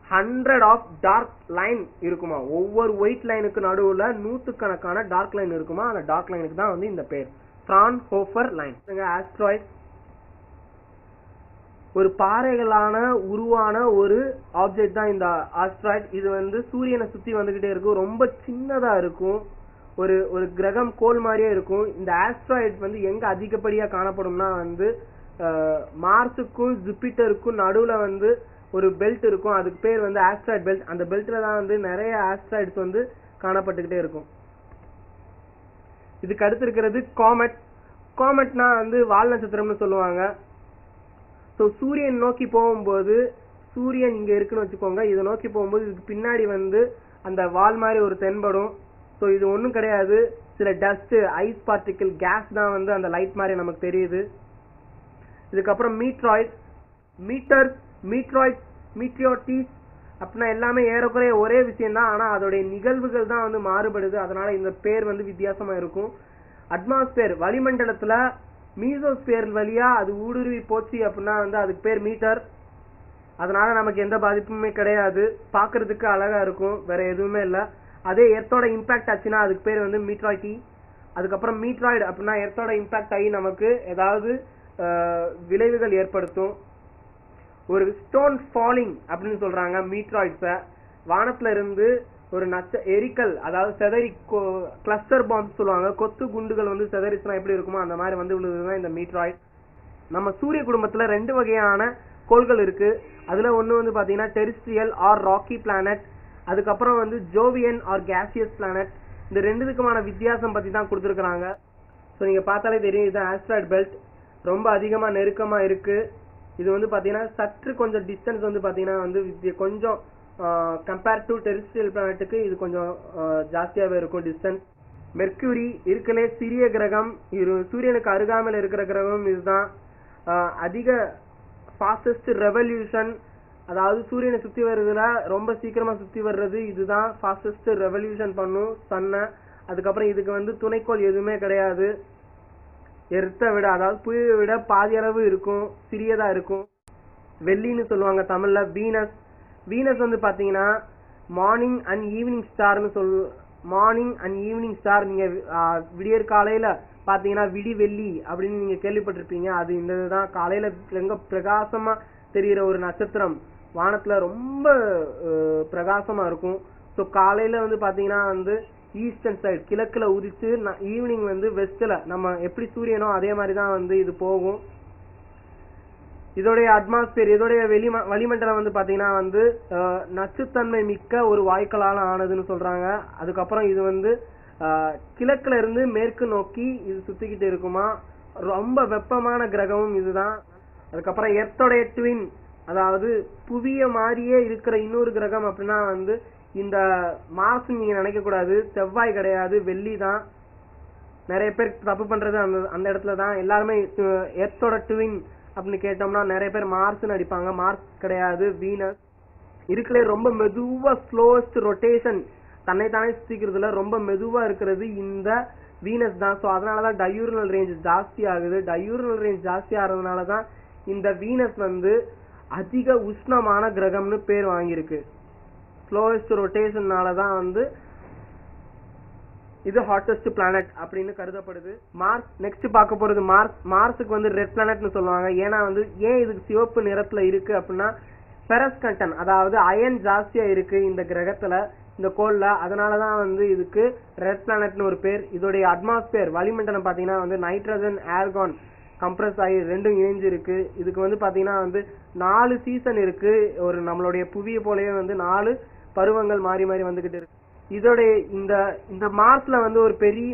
100 of dark line இருக்குமா. ஒவ்வொரு ஒயிட் லைனுக்கு நடுவுல 100கணக்கான டார்க் லைன் இருக்குமா. அந்த டார்க் லைனுக்கு தான் வந்து இந்த பேர் ஃப்ரான்ஹோஃபர் லைன். ஆஸ்ட்ராய்ட் ஒரு பாறைகளான உருவான ஒரு ஆப்ஜெக்ட் தான் இந்த ஆஸ்ட்ராய்ட். இது வந்து சூரியனை சுத்தி வந்துகிட்டே இருக்கும், ரொம்ப சின்னதா இருக்கும், ஒரு கிரகம் கோல் மாதிரியே இருக்கும். இந்த ஆஸ்ட்ராய்ட் வந்து எங்க அதிகப்படியா காணப்படும்னா வந்து மார்ஸுக்கும் ஜூபிட்டருக்கும் நடுவுல வந்து ஒரு பெல்ட் இருக்கும், அதுக்கு பேர் வந்து ஆஸ்ட்ராய்ட் பெல்ட். அந்த பெல்ட்ல தான் வந்து நிறைய ஆஸ்ட்ராய்ட்ஸ் வந்து காணப்பட்டுக்கிட்டே இருக்கும். இதுக்கு அடுத்து இருக்கிறது காமெட். காமெட்னா வந்து வால் நட்சத்திரம்னு சொல்லுவாங்க. ஸோ சூரியன் நோக்கி போகும்போது, சூரியன் இங்க இருக்குன்னு வச்சுக்கோங்க, இதை நோக்கி போகும்போது இதுக்கு பின்னாடி வந்து அந்த வால் மாதிரி ஒரு தென்படும். ஸோ இது ஒன்றும் கிடையாது, சில டஸ்ட், ஐஸ் பார்ட்டிகிள், கேஸ் தான் வந்து அந்த லைட் மாதிரி நமக்கு தெரியுது. இதுக்கப்புறம் மீட்ராய்ட். மீட்ராய்ட், மீட்டியோட்டிஸ் அப்படின்னா எல்லாமே ஏறக்குறைய ஒரே விஷயம் தான், ஆனால் அதோடைய நிகழ்வுகள் தான் வந்து மாறுபடுது. அதனால இந்த பேர் வந்து வித்தியாசமா இருக்கும். அட்மாஸ்பியர், வளிமண்டலத்துல மீசோஸ்பியர் வழியா அது ஊடுருவி போச்சு அப்படின்னா வந்து அதுக்கு பேர் மீட்டர். அதனால நமக்கு எந்த பாதிப்புமே கிடையாது, பாக்குறதுக்கு அழகா இருக்கும், வேற எதுவுமே இல்லை. அதே எர்த்தோட இம்பாக்ட் ஆச்சுன்னா அதுக்கு பேர் வந்து மீட்ராய்டி. அதுக்கப்புறம் மீட்ராய்டு அப்படின்னா எர்த்தோட இம்பாக்ட் ஆகி நமக்கு ஏதாவது விளைவுகள் ஏற்படுத்தும். ஒரு ஸ்டோன் ஃபாலிங் அப்படின்னு சொல்றாங்க மீட்ராய்ட்ஸ. வானத்துல இருந்து ஒரு எரிக்கல், அதாவது செதறி, கிளஸ்டர் பாம்ஸ் சொல்லுவாங்க, கொத்து குண்டுகள் வந்து செதறிச்சுனா எப்படி இருக்குமோ அந்த மாதிரி வந்து விழுதுதான் இந்த மீட்ராய்ட். நம்ம சூரிய குடும்பத்துல 2 வகையான கோள்கள் இருக்கு. அதுல ஒண்ணு வந்து பாத்தீங்கன்னா டெரிஸ்ட்ரியல் ஆர் ராக்கி பிளானட், அதுக்கப்புறம் வந்து ஜோவியன் ஆர் கேசியஸ் பிளானட். இந்த ரெண்டுக்குமான வித்தியாசம் பத்தி தான் கொடுத்துருக்காங்க. ஸோ நீங்க பார்த்தாலே தெரியும், இது ஆஸ்ட்ராய்ட் பெல்ட் ரொம்ப அதிகமா நெருக்கமா இருக்கு. இது வந்து பாத்தீங்கன்னா சற்று கொஞ்சம் டிஸ்டன்ஸ் வந்து பாத்தீங்கன்னா வந்து கொஞ்சம் கம்பேர் டு டெரிஸ்ட்ரியல் பிளானட்டுக்கு இது கொஞ்சம் ஜாஸ்தியாவே இருக்கும் டிஸ்டன்ஸ். மெர்க்யூரி இருக்கலே சிறிய கிரகம், சூரியனுக்கு அருகாமையில் இருக்கிற கிரகம் இதுதான். அதிக ஃபாஸ்டஸ்ட் ரெவல்யூஷன், அதாவது சூரியனை சுத்தி வர்றதுல ரொம்ப சீக்கிரமா சுத்தி வர்றது இதுதான் ஃபாஸ்டஸ்ட் ரெவல்யூஷன் பண்ணும் சன்னை. அதுக்கப்புறம் இதுக்கு வந்து துணைக்கோள் எதுவுமே கிடையாது. எர்த்தை விட, அதாவது புவியை விட பாதி அளவு இருக்கும், சிறியதா இருக்கும். வெள்ளின்னு சொல்லுவாங்க தமிழ்ல. வீனஸ் வந்து பாத்தீங்கன்னா மார்னிங் அண்ட் ஈவினிங் ஸ்டார். நீங்க விடியற் காலையில பாத்தீங்கன்னா விடி வெள்ளி அப்படின்னு நீங்க கேள்விப்பட்டிருப்பீங்க. அது இந்த இதுதான், காலையில ரொம்ப பிரகாசமா தெரிகிற ஒரு நட்சத்திரம், வானத்துல ரொம்ப பிரகாசமா இருக்கும். ஸோ காலையில வந்து பாத்தீங்கன்னா வந்து ஈஸ்டர்ன் சைடு கிழக்குல உதிச்சு, ஈவினிங் வந்து வெஸ்ட்ல நம்ம எப்படி சூரியனோ அதே மாதிரி தான் வந்து இது போகும். இதோடைய அட்மாஸ்பியர், இதோடைய வளிமண்டலம் வந்து பாத்தீங்கன்னா வந்து நச்சுத்தன்மை மிக்க ஒரு வாயுக்களால ஆனதுன்னு சொல்றாங்க. அதுக்கப்புறம் இது வந்து கிழக்குல இருந்து மேற்கு நோக்கி இது சுத்திக்கிட்டு இருக்குமா. ரொம்ப வெப்பமான கிரகமும் இதுதான். அதுக்கப்புறம் எர்த்தோடைய ட்வின், அதாவது புவிய மாதிரியே இருக்கிற இன்னொரு கிரகம் அப்படின்னா வந்து இந்த மார்ஸ் நீங்க நினைக்க கூடாது, செவ்வாய் கிடையாது, வெள்ளி தான். நிறைய பேர் தப்பு பண்றது அந்த இடத்துல தான். எல்லாருமே எர்த்தோட ட்வின் அப்படின்னு கேட்டோம்னா நிறைய பேர் மார்ஸ் அடிப்பாங்க. மார்ஸ் கிடையாது, வீனஸ். இருக்கலே ரொம்ப மெதுவா ஸ்லோவஸ்ட் ரொட்டேஷன், தன்னைத்தானே சுத்திக்கிறதுல ரொம்ப மெதுவா இருக்கிறது இந்த வீனஸ் தான். ஸோ அதனாலதான் டயூர்னல் ரேஞ்ச் ஜாஸ்தி ஆகுது. டயூர்னல் ரேஞ்ச் ஜாஸ்தி ஆகிறதுனாலதான் இந்த வீனஸ் வந்து அதிக உஷ்ணமான கிரகம்னு பேர் வாங்கியிருக்கு. ஸ்லோவஸ்ட் ரொட்டேஷன்னாலதான் வந்து இது ஹாட்டஸ்ட் பிளானட் அப்படின்னு கருதப்படுது. மார்ஸ் நெக்ஸ்ட் பார்க்க போறது மார்ஸுக்கு வந்து ரெட் பிளானட்னு சொல்லுவாங்க. ஏன்னா வந்து ஏன் இதுக்கு சிவப்பு நிறத்துல இருக்கு அப்படின்னா ஃபெரஸ் கண்டன், அதாவது அயன் ஜாஸ்தியா இருக்கு இந்த கிரகத்துல, இந்த கோள்ல. அதனாலதான் வந்து இதுக்கு ரெட் பிளானட்னு ஒரு பேர். இதோடைய அட்மாஸ்பியர், வளிமண்டலம் பாத்தீங்கன்னா வந்து நைட்ரஜன், ஏர்கான் கம்ப்ரஸ் ஆகி ரெண்டும் இணைஞ்சு இருக்கு. இதுக்கு வந்து பாத்தீங்கன்னா வந்து 4 சீசன் இருக்கு. ஒரு நம்மளுடைய புவியை போலயே வந்து 4 பருவங்கள் மாறி மாறி வந்துகிட்டு இருக்கு. இதோடைய இந்த மார்ஸ்ல வந்து ஒரு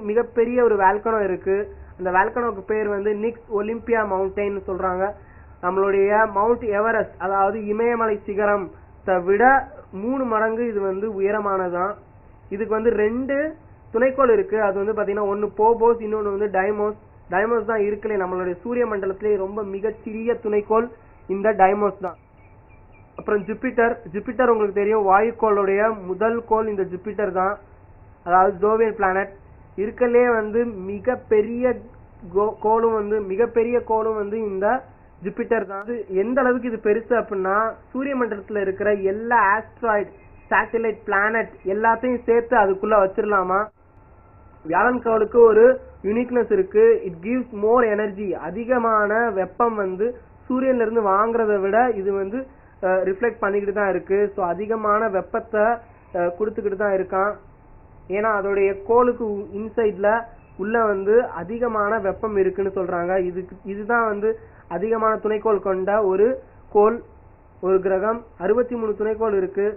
மிகப்பெரிய ஒரு வால்கனோ இருக்கு. அந்த வால்கனோக்கு பேர் வந்து நிக்ஸ் ஒலிம்பியா மவுண்டைன் சொல்றாங்க. நம்மளுடைய மவுண்ட் எவரெஸ்ட், அதாவது இமயமலை சிகரம் விட 3 மடங்கு இது வந்து உயரமானதான். இதுக்கு வந்து 2 துணைக்கோள் இருக்கு. அது வந்து பாத்தீங்கன்னா ஒன்னு போபோஸ், இன்னொன்னு வந்து டைமோஸ். டைமோஸ் தான் இருக்கலே நம்மளுடைய சூரிய மண்டலத்திலே ரொம்ப மிகச்சிறிய துணைக்கோள் இந்த டைமோஸ் தான். அப்புறம் ஜூபிட்டர் உங்களுக்கு தெரியும், வாயுக்கோளுடைய முதல் கோள் இந்த ஜூபிட்டர் தான், அதாவது ஜோவியன் பிளானட். இருக்கலே வந்து மிகப்பெரிய கோளும் வந்து இந்த ஜூபிட்டர் தான். எந்த அளவுக்கு இது பெருசு அப்படின்னா சூரிய மண்டலத்துல இருக்கிற எல்லா ஆஸ்ட்ராய்டு, சேட்டலைட், பிளானட் எல்லாத்தையும் சேர்த்து அதுக்குள்ள வச்சிடலாமா. வியாழன் கோளுக்கு ஒரு யூனிக்னஸ் இருக்கு. It gives more energy. அதிகமான வெப்பம் வந்து சூரியன்ல இருந்து வாங்குறத விட இது வந்து ரிஃப்ளெக்ட் பண்ணிக்கிட்டு தான் இருக்கு. ஸோ அதிகமான வெப்பத்தை கொடுத்துக்கிட்டு தான் இருக்கான். ஏன்னா அதோடைய கோளுக்கு இன்சைட்ல உள்ள வந்து அதிகமான வெப்பம் இருக்குன்னு சொல்றாங்க. இதுதான் வந்து அதிகமான துணைக்கோள் கொண்ட ஒரு கோள், ஒரு கிரகம். 63 துணைக்கோள் இருக்கு.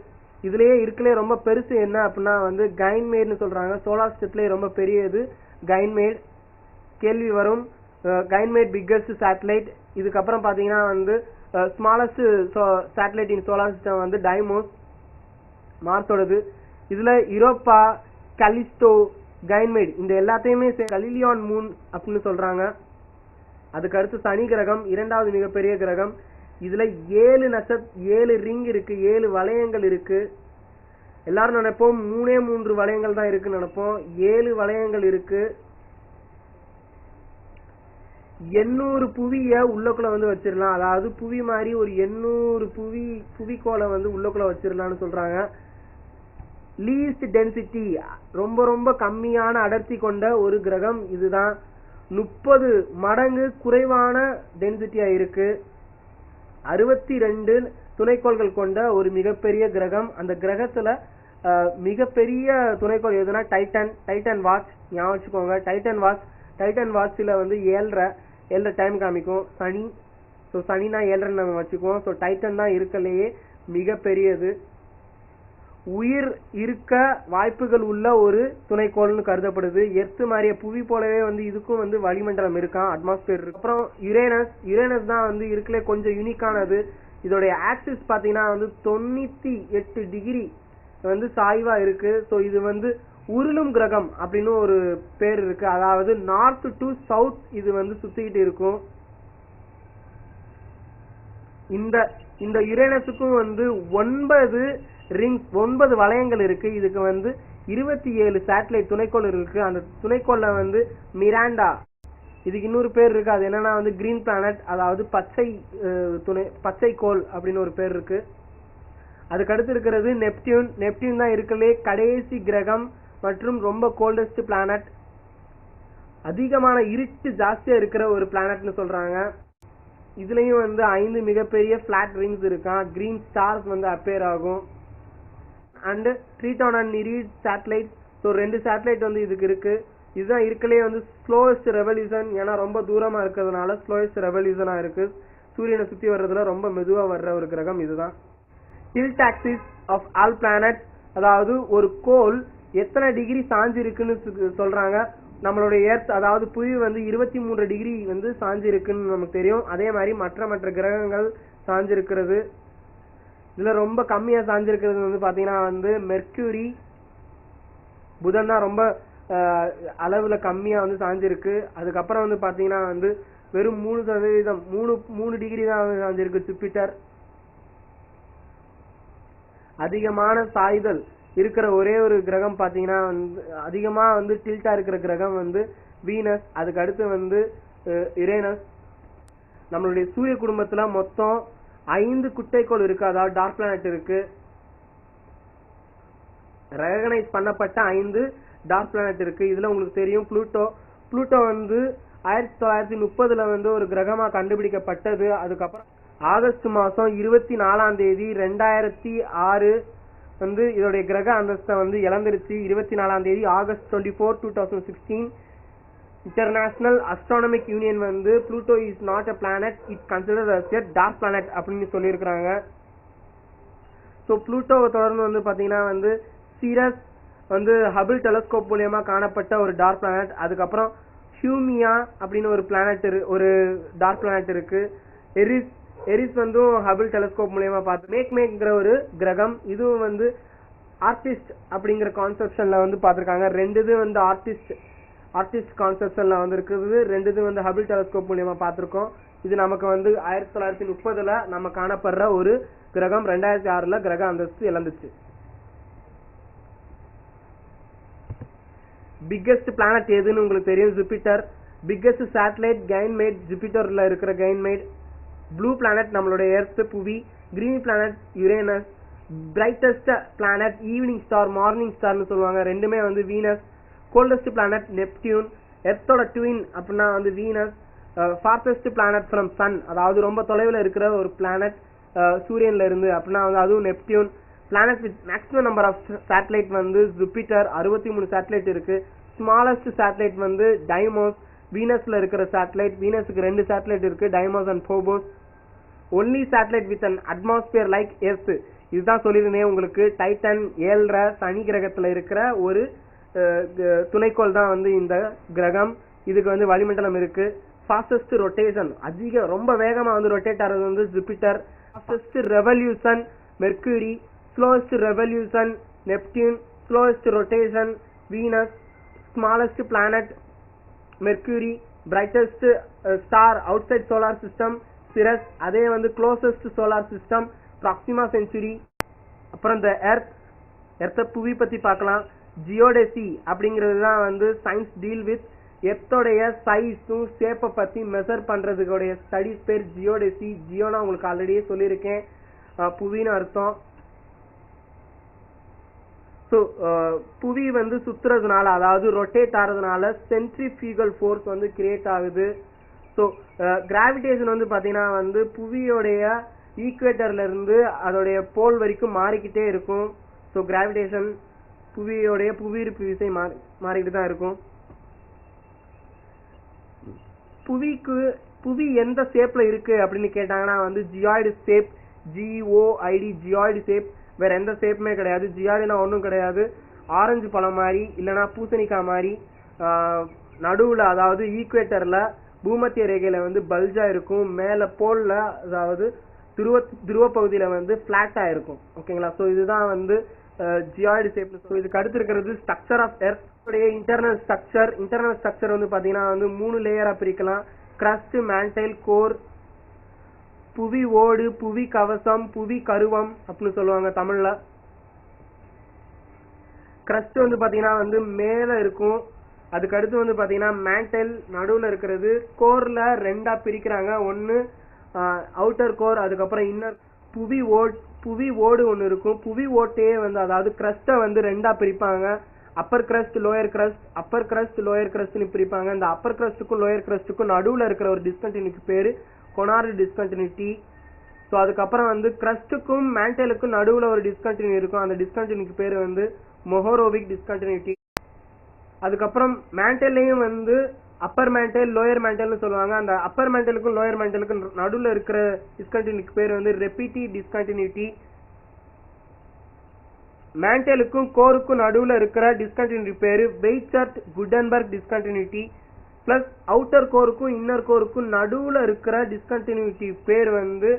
இதுலயே இருக்கலே ரொம்ப பெருசு என்ன அப்படின்னா வந்து கைன்மேட்னு சொல்றாங்க. சோலார் சிஸ்டத்திலே ரொம்ப பெரியது கைன்மேட். கேள்வி வரும் கைன்மேட் பிக்கஸ்ட் சேட்டலைட். இதுக்கப்புறம் பாத்தீங்கன்னா வந்து ஸ்மாலஸ்ட் சேட்டலைட் இன் சோலார் சிஸ்டம் வந்து டைமோஸ், மார்ஸோடது. இதுல யூரோப்பா, கலிஸ்டோ, கைன்மேட் இந்த எல்லாத்தையுமே கலிலியான் மூன் அப்படின்னு சொல்றாங்க. அதுக்கு அடுத்து சனி கிரகம், இரண்டாவது மிகப்பெரிய கிரகம். இதுல 7 ரிங் இருக்கு, 7 வளையங்கள் இருக்கு. எல்லாரும் நினைப்போம் 3 வளையங்கள் தான் இருக்குன்னு நினைப்போம். 7 வளையங்கள் இருக்கு. 800 புவிய உள்ளக்குள்ள வந்து வச்சிடலாம். அதாவது புவி மாதிரி ஒரு 800 புவிக்கோளை வந்து உள்ளக்குள்ள வச்சிடலாம்னு சொல்றாங்க. லீஸ்ட் டென்சிட்டி ரொம்ப ரொம்ப கம்மியான அடர்த்தி கொண்ட ஒரு கிரகம் இதுதான். 30 மடங்கு குறைவான டென்சிட்டியா இருக்கு. 62 துணைக்கோள்கள் கொண்ட ஒரு மிகப்பெரிய கிரகம். அந்த கிரகத்துல மிகப்பெரிய துணைக்கோள் எதுனா டைட்டன் வாட்ச் ஞாபகம் வச்சுக்கோங்க. டைட்டன் வாட்ச்ல வந்து 7:30 டைம் காமிக்கும். சனினா 7:30 நம்ம வச்சுக்குவோம். ஸோ டைட்டன் தான் இருக்கலையே மிகப்பெரியது. உயிர் இருக்க வாய்ப்புகள் உள்ள ஒரு துணைக்கோள்னு கருதப்படுது. எர்த் மாதிரியே புவி போலவே வந்து இதுக்கும் வந்து வளிமண்டலம் இருக்கான், அட்மாஸ்பியர் இருக்கு. அப்புறம் யுரேனஸ் தான் வந்து இருக்கலே கொஞ்சம் யூனிக்கானது. இதோடைய ஆக்சிஸ் பாத்தீங்கன்னா வந்து 98 டிகிரி வந்து சாய்வா இருக்கு. ஸோ இது வந்து உருளும் கிரகம் அப்படின்னு ஒரு பேர் இருக்கு. அதாவது நார்த் டு சவுத் இது வந்து சுத்திக்கிட்டு இருக்கும். இந்த யுரேனஸுக்கும் வந்து 9 வளையங்கள் இருக்கு. இதுக்கு வந்து 27 சேட்டலைட் துணைக்கோள் இருக்கு. அந்த துணைக்கோள்ல வந்து மிராண்டா, இதுக்கு இன்னொரு பேர் இருக்கு. அது என்னன்னா வந்து கிரீன் பிளானட், அதாவது பச்சை கோள் அப்படின்னு ஒரு பேர் இருக்கு. அதுக்கு அடுத்து இருக்கிறது நெப்டியூன் தான் இருக்கலே கடைசி கிரகம் மற்றும் ரொம்ப கோல்டஸ்ட் பிளானட். அதிகமான இருட்டு ஜாஸ்தியா இருக்கிற ஒரு பிளானட்னு சொல்றாங்க. இதுலயும் வந்து 5 மிகப்பெரிய பிளாட் ரிங்ஸ் இருக்கான். கிரீன் ஸ்டார்ஸ் வந்து அப்பேர் ஆகும். And Triton and Nereid satellite. So 2 satellite வந்து இதுக்கு இருக்கு. இதுதான் இருக்கலே வந்து ஸ்லோயஸ்ட் ரெவல்யூஷன். ஏன்னா ரொம்ப தூரமா இருக்கிறதுனால ஸ்லோயஸ்ட் ரெவல்யூஷனா இருக்கு. சூரியனை சுத்தி வர்றதுல ரொம்ப மெதுவா வர்ற ஒரு கிரகம் இதுதான். Tilt axis of all planet, அதாவது ஒரு கோள் எத்தனை டிகிரி சாஞ்சு இருக்குன்னு சொல்றாங்க. நம்மளுடைய எர்த் அதாவது புவி வந்து 23 டிகிரி வந்து சாஞ்சு இருக்குன்னு நமக்கு தெரியும். அதே மாதிரி மற்ற கிரகங்கள் சாஞ்சிருக்கிறது. இதுல ரொம்ப கம்மியா சாஞ்சிருக்கிறது வந்து பாத்தீங்கன்னா வந்து மெர்க்யூரி, புதன் தான் ரொம்ப அளவுல கம்மியா வந்து சாஞ்சிருக்கு. அதுக்கப்புறம் வந்து பாத்தீங்கன்னா வந்து வெறும் 3% 3 டிகிரி தான் வந்து சாஞ்சிருக்கு. ஜூபிட்டர். அதிகமான சாய்தல் இருக்கிற ஒரே ஒரு கிரகம் பாத்தீங்கன்னா வந்து அதிகமா வந்து டில்ட்டா இருக்கிற கிரகம் வந்து வீனஸ். அதுக்கு அடுத்து வந்து யுரேனஸ். நம்மளுடைய சூரிய குடும்பத்துல மொத்தம் 5 குட்டைக்கோள் இருக்கு, அதாவது டார்க் பிளானட் இருக்கு. ரெகனைஸ் பண்ணப்பட்ட 5 டார்க் பிளானட் இருக்கு. இதுல உங்களுக்கு தெரியும் புளூட்டோ வந்து 1930 வந்து ஒரு கிரகமா கண்டுபிடிக்கப்பட்டது. அதுக்கப்புறம் ஆகஸ்ட் மாசம் 24ஆம் தேதி 2006 வந்து இதோடைய கிரக அந்தஸ்தை வந்து இழந்துருச்சு. 24ஆம் தேதி ஆகஸ்ட் 24, 2016 இன்டர்நேஷனல் அஸ்ட்ரானமிக் யூனியன் வந்து Pluto is not a planet, it considered as a dark planet அப்படின்னு சொல்லியிருக்கிறாங்க. ஸோ புளூட்டோவை தொடர்ந்து வந்து பாத்தீங்கன்னா வந்து சிரஸ் வந்து ஹபிள் டெலஸ்கோப் மூலியமா காணப்பட்ட ஒரு டார்க் பிளானட். அதுக்கப்புறம் ஹியூமியா அப்படின்னு ஒரு டார்க் பிளானட் இருக்கு. எரிஸ் வந்து ஹபிள் டெலஸ்கோப் மூலியமா பார்த்து மேக்ங்கிற ஒரு கிரகம். இதுவும் வந்து ஆர்டிஸ்ட் அப்படிங்கிற கான்செப்ஷன்ல வந்து பார்த்திருக்காங்க. 2 இது வந்து ஆர்டிஸ்ட் கான்செப்ஷன்ல வந்து இருக்குது. 2 இது வந்து ஹபிள் டெலஸ்கோப் மூலியமா பார்த்திருக்கோம். இது நமக்கு வந்து 1930 நம்ம காணப்படுற ஒரு கிரகம். 2006 கிரக அந்தஸ்து இழந்துச்சு. பிக்கெஸ்ட் பிளானட் எதுன்னு உங்களுக்கு தெரியும், ஜூபிட்டர். பிக்கெஸ்ட் சேட்டலைட் கைன்மேட், ஜூபிட்டர்ல இருக்கிற கைன்மேட். ப்ளூ பிளானட் நம்மளுடைய எர்த் புவி. Green planet Uranus. Brightest planet evening star, morning ஸ்டார்னு சொல்லுவாங்க, ரெண்டுமே வந்து வீனஸ். கோல்டஸ்ட் பிளானட் நெப்டியூன், எர்த்தோட ட்வின் அப்படின்னா வந்து Venus. Farthest planet from sun, அதாவது ரொம்ப தொலைவில் இருக்கிற ஒரு பிளானட் சூரியன்ல இருந்து அப்படின்னா வந்து அதுவும் Neptune. Planet with maximum number of satellite வந்து ஜூபிட்டர், 63 சேட்டலைட் இருக்கு. ஸ்மாலஸ்ட் சேட்டலைட் வந்து டைமோஸ், வீனஸ்ல இருக்கிற சேட்டலைட். வீனஸுக்கு 2 சேட்டலைட் இருக்கு, Deimos and Phobos. Only satellite with an atmosphere like earth, இதுதான் சொல்லியிருந்தேன் உங்களுக்கு. டைட்டன் 7 சனி கிரகத்துல இருக்கிற ஒரு துணைக்கோள் தான் வந்து இந்த கிரகம். இதுக்கு வந்து வளிமண்டலம் இருக்கு. ஃபாஸ்டஸ்ட் ரொட்டேஷன், ரொம்ப வேகமா வந்து ரொட்டேட் ஆகிறது வந்து Jupiter. Fastest revolution Mercury. Slowest revolution Neptune. Slowest rotation Venus. Smallest planet Mercury. Brightest star outside solar system Sirius. அதே வந்து closest solar system Proxima Centauri. அப்புறம் இந்த எர்த்த புவி பத்தி பார்க்கலாம். ஜியோடெசி அப்படிங்கிறது தான் வந்து சயின்ஸ் டீல் வித் எர்த்தோடைய சைஸும் ஷேப்பை பத்தி மெஷர் பண்றதுடைய ஸ்டடிஸ் பேர் ஜியோடெசி. ஜியோனா உங்களுக்கு ஆல்ரெடியே சொல்லியிருக்கேன், புவின்னு அர்த்தம். ஸோ புவி வந்து சுத்துறதுனால, அதாவது ரொட்டேட் ஆகிறதுனால சென்ட்ரிஃபியூகல் ஃபோர்ஸ் வந்து கிரியேட் ஆகுது. ஸோ கிராவிடேஷன் வந்து பார்த்தீங்கன்னா வந்து புவியோடைய ஈக்குவேட்டர்ல இருந்து அதோடைய போல் வரைக்கும் மாறிக்கிட்டே இருக்கும். ஸோ கிராவிடேஷன் புவியோடைய புவியீர்ப்பு விசை மாறிக்கிட்டு தான் இருக்கும். புவி எந்த ஷேப்ல இருக்கு அப்படின்னு கேட்டாங்கன்னா வந்து ஜியாய்டு ஷேப், ஜிஓஐடி, ஜியாய்டு ஷேப். வேற எந்த ஷேப்புமே கிடையாது. ஜியாய்டுனா ஒன்றும் கிடையாது. ஆரஞ்சு பழம் மாதிரி இல்லைன்னா பூசணிக்காய் மாதிரி நடுவுல, அதாவது ஈக்குவேட்டர்ல பூமத்திய ரேகையில வந்து பல்ஜா இருக்கும். மேல போல்ல, அதாவது துருவ பகுதியில வந்து பிளாட்டா இருக்கும். ஓகேங்களா? ஸோ இதுதான் வந்து ஜியாய்டு ஷேப். ஸோ இதுக்கு அடுத்து இருக்கிறது structure of earth. Internal structure வந்து பாத்தீங்கன்னா வந்து 3 லேயரா பிரிக்கலாம். Crust, mantle, core. புவி ஓடு, புவி கவசம், புவி கருவம் அப்படின்னு சொல்லுவாங்க தமிழ்ல. கிரஸ்ட் வந்து பாத்தீங்கன்னா வந்து மேல இருக்கும். அதுக்கு அடுத்து வந்து பாத்தீங்கன்னா மேன்டைல் நடுவுல இருக்கிறது. கோர்ல 2ஆ பிரிக்கிறாங்க. ஒன்னு அவுட்டர் கோர், அதுக்கப்புறம் இன்னர். புவி ஓடு ஒன்னு இருக்கும். புவி ஓட்டையே வந்து, அதாவது கிரஸ்ட வந்து 2ஆ பிரிப்பாங்க. Upper crust, lower crust, upper crust, lower கிரஸ்ட்னு பிரிப்பாங்க. இந்த அப்பர் கிரஸ்டுக்கும் லோயர் கிரஸ்டுக்கும் நடுவுல இருக்கிற ஒரு டிஸ்கண்டினியூட்டி பேரு கொனார்டு டிஸ்கண்டினியூட்டி. ஸோ அதுக்கப்புறம் வந்து கிரஸ்டுக்கும் மேன்டைலுக்கும் நடுவுல ஒரு டிஸ்கண்டினியூ இருக்கும். அந்த டிஸ்கண்டினியூட்டி பேரு வந்து மொஹோரோவிக் டிஸ்கண்டினியூட்டி. அதுக்கப்புறம் மேன்டைல்லையும் வந்து அப்பர் மேன்டைல், லோயர் மேன்டைல்னு சொல்லுவாங்க. அந்த அப்பர் மேன்டைலுக்கும் லோயர் மேன்டைலுக்கும் நடுவுல இருக்கிற டிஸ்கண்டினியூட்டி பேர் வந்து ரெபிட்டி டிஸ்கண்டினியூட்டி. மேன்டைலுக்கும் கோருக்கும் நடுவுல இருக்கிற டிஸ்கண்டினியூட்டி பேரு Wiechert Gutenberg discontinuity. Plus outer கோருக்கும் இன்னர் கோருக்கும் நடுவுல இருக்கிற டிஸ்கண்டினியூட்டி பேர் வந்து